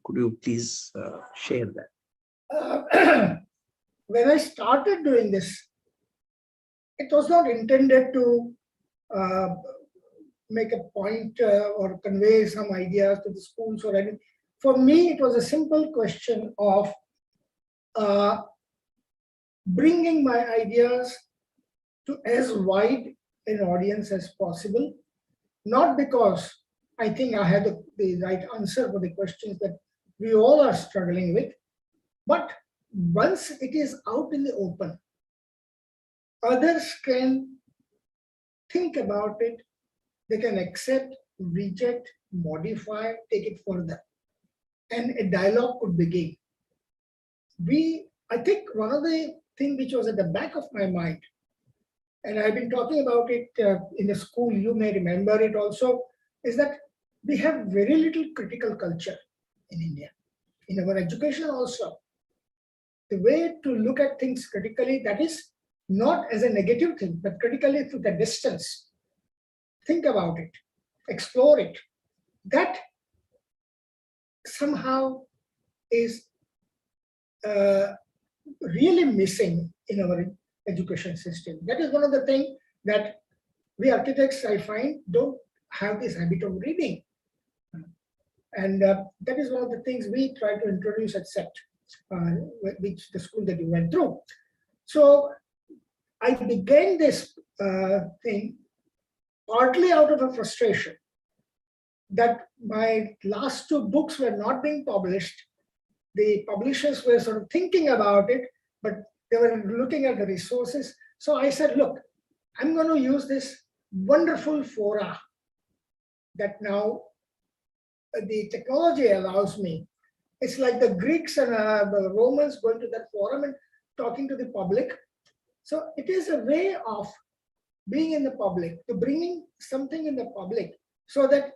Could you please share that? When I started doing this, it was not intended to make a point or convey some ideas to the schools or anything. For me, it was a simple question of uh, bringing my ideas to as wide an audience as possible, not because I think I had the right answer for the questions that we all are struggling with, but once it is out in the open, others can think about it, they can accept, reject, modify, take it further, and a dialogue could begin. I think one of the things which was at the back of my mind, and I've been talking about it in the school, you may remember it also, is that we have very little critical culture in India. In our education also, the way to look at things critically, that is not as a negative thing, but critically to the distance. Think about it, explore it. That somehow is really missing in our education system. That is one of the things that we architects, I find, don't have this habit of reading. And that is one of the things we try to introduce at SET, which the school that you went through. So I began this thing partly out of a frustration that my last two books were not being published. The publishers were sort of thinking about it, but they were looking at the resources. So I said, look, I'm going to use this wonderful fora that now the technology allows me. It's like the Greeks and the Romans going to that forum and talking to the public. So it is a way of being in the public, to bringing something in the public so that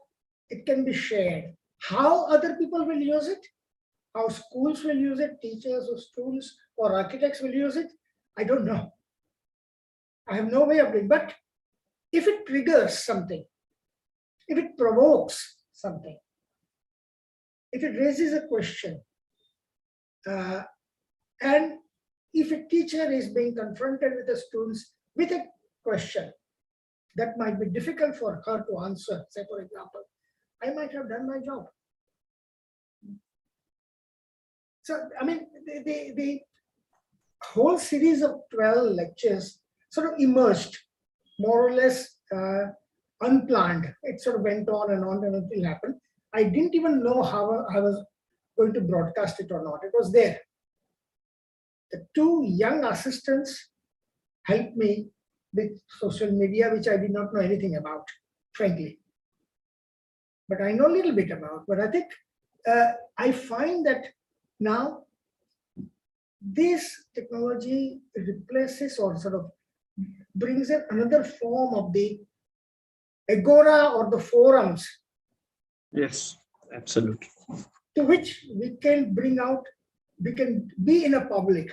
it can be shared. How other people will use it, how schools will use it, teachers or students or architects will use it, I don't know. I have no way of doing. But if it triggers something, if it provokes something, if it raises a question, and if a teacher is being confronted with the students with a question that might be difficult for her to answer, say for example, I might have done my job. So, I mean, the whole series of 12 lectures sort of emerged more or less unplanned. It sort of went on and nothing happened. I didn't even know how I was going to broadcast it or not. It was there. The two young assistants helped me with social media, which I did not know anything about, frankly. But I know a little bit about. But I think I find that now this technology replaces or sort of brings in another form of the agora or the forums. Yes, absolutely. To which we can bring out, we can be in a public.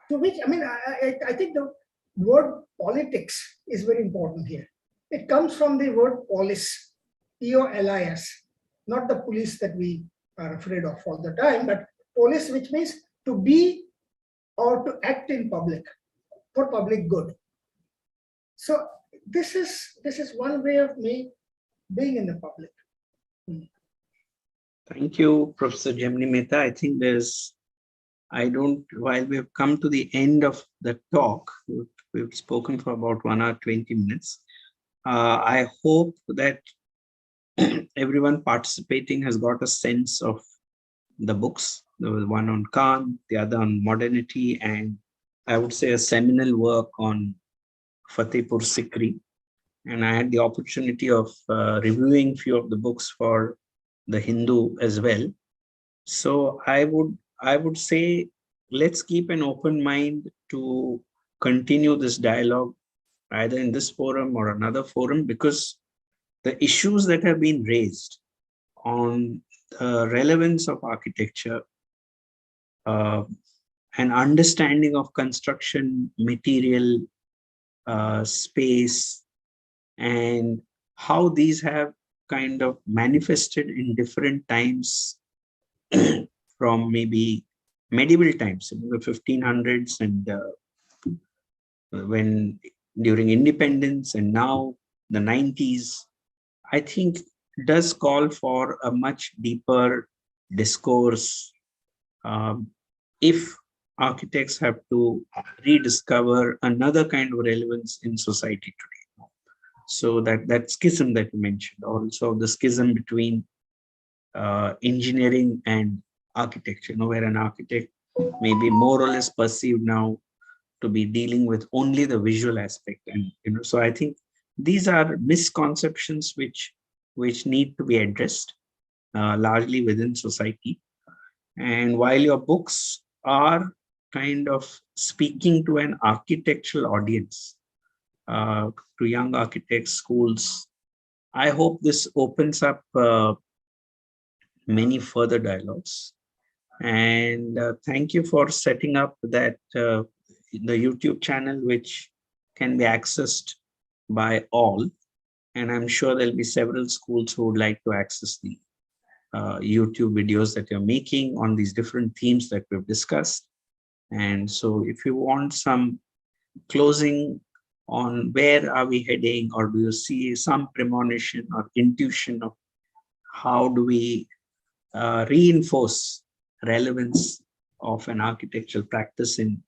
To which, I mean, I think the word politics is very important here. It comes from the word polis, P-O-L-I-S, not the police that we are afraid of all the time, but polis, which means to be or to act in public for public good. So this is one way of me being in the public. Thank you, Professor Gemini Mehta. I think while we have come to the end of the talk, we've spoken for about 1 hour, 20 minutes. I hope that everyone participating has got a sense of the books. There was one on Khan, the other on Modernity, and I would say a seminal work on Fatehpur Sikri. And I had the opportunity of reviewing few of the books for the Hindu as well. So I would say, let's keep an open mind to continue this dialogue, either in this forum or another forum, because the issues that have been raised on the relevance of architecture, an understanding of construction material, space, and how these have kind of manifested in different times from maybe medieval times, in the 1500s, and when during independence, and now the 90s. I think does call for a much deeper discourse if architects have to rediscover another kind of relevance in society today. So that schism that you mentioned, also the schism between engineering and architecture, where an architect may be more or less perceived now to be dealing with only the visual aspect. And so I think these are misconceptions which need to be addressed largely within society. And while your books are kind of speaking to an architectural audience, to young architects, schools, I hope this opens up many further dialogues. And thank you for setting up that the YouTube channel, which can be accessed by all. And I'm sure there'll be several schools who would like to access the YouTube videos that you're making on these different themes that we've discussed. And so if you want some closing on where are we heading, or do you see some premonition or intuition of how do we reinforce relevance of an architectural practice in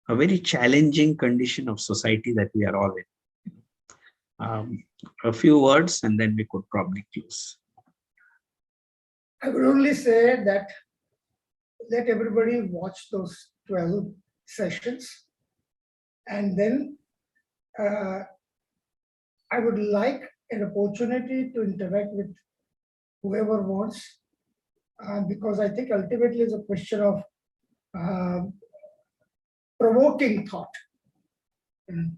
a very challenging condition of society that we are all in? A few words and then we could probably close. I would only say that let everybody watch those 12 sessions. And then I would like an opportunity to interact with whoever wants, because I think ultimately it's a question of provoking thought. And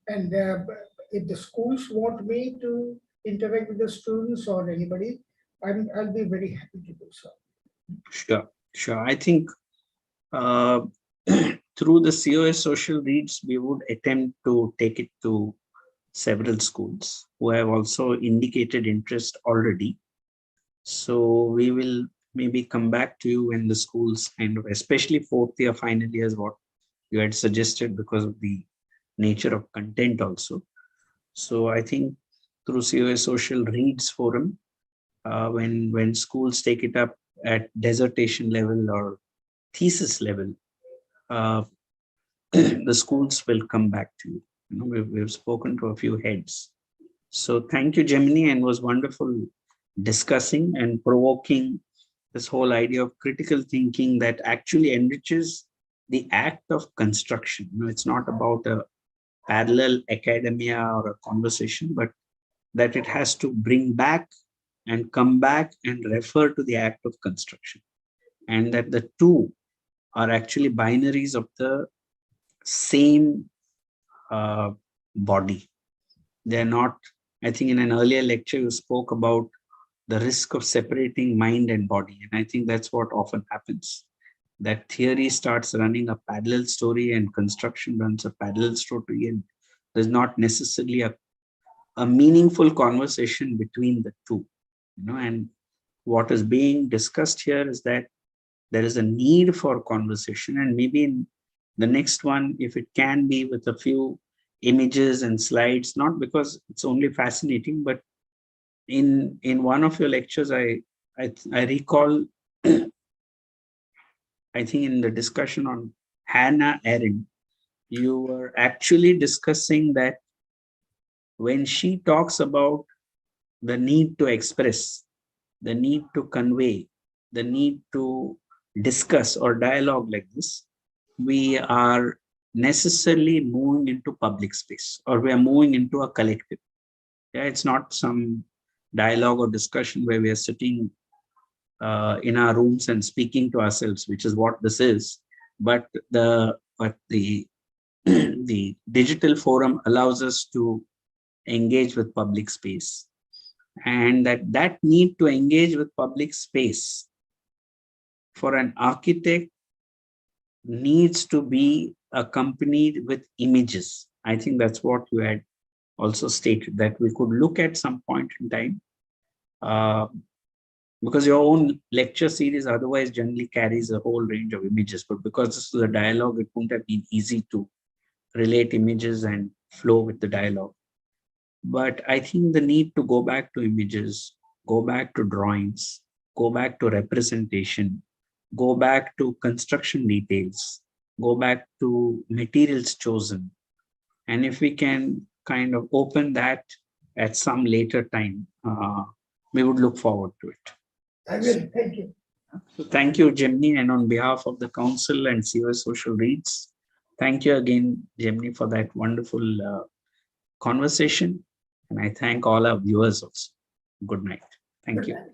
if the schools want me to interact with the students or anybody, I'll be very happy to do so. Sure. I think through the COS social reads, we would attempt to take it to several schools who have also indicated interest already. So we will maybe come back to you when the schools kind of, especially fourth year, final years, what you had suggested because of the nature of content also. So I think through COS social reads forum, when schools take it up at dissertation level or thesis level, the schools will come back to you. We've spoken to a few heads. So thank you, Gemini, and it was wonderful discussing and provoking this whole idea of critical thinking that actually enriches the act of construction. It's not about a parallel academia or a conversation, but that it has to bring back and come back and refer to the act of construction, and that the two are actually binaries of the same body. They're not, I think in an earlier lecture, you spoke about the risk of separating mind and body. And I think that's what often happens, that theory starts running a parallel story and construction runs a parallel story. And there's not necessarily a meaningful conversation between the two. And what is being discussed here is that there is a need for conversation, and maybe in the next one, if it can be with a few images and slides, not because it's only fascinating, but in one of your lectures, I recall, I think in the discussion on Hannah Arendt, you were actually discussing that when she talks about the need to express, the need to convey, the need to discuss or dialogue like this, we are necessarily moving into public space, or we are moving into a collective. Yeah, it's not some dialogue or discussion where we are sitting in our rooms and speaking to ourselves, which is what this is. But the the digital forum allows us to engage with public space, and that need to engage with public space for an architect needs to be accompanied with images. I think that's what you had also stated, that we could look at some point in time, because your own lecture series otherwise generally carries a whole range of images, but because this is a dialogue, it wouldn't have been easy to relate images and flow with the dialogue. But I think the need to go back to images, go back to drawings, go back to representation, go back to construction details, go back to materials chosen. And if we can kind of open that at some later time, we would look forward to it. I will. Thank you. So thank you, Jimny. And on behalf of the Council and COS Social Reads, thank you again, Jimny, for that wonderful conversation. And I thank all our viewers also. Good night. Thank Good you. night.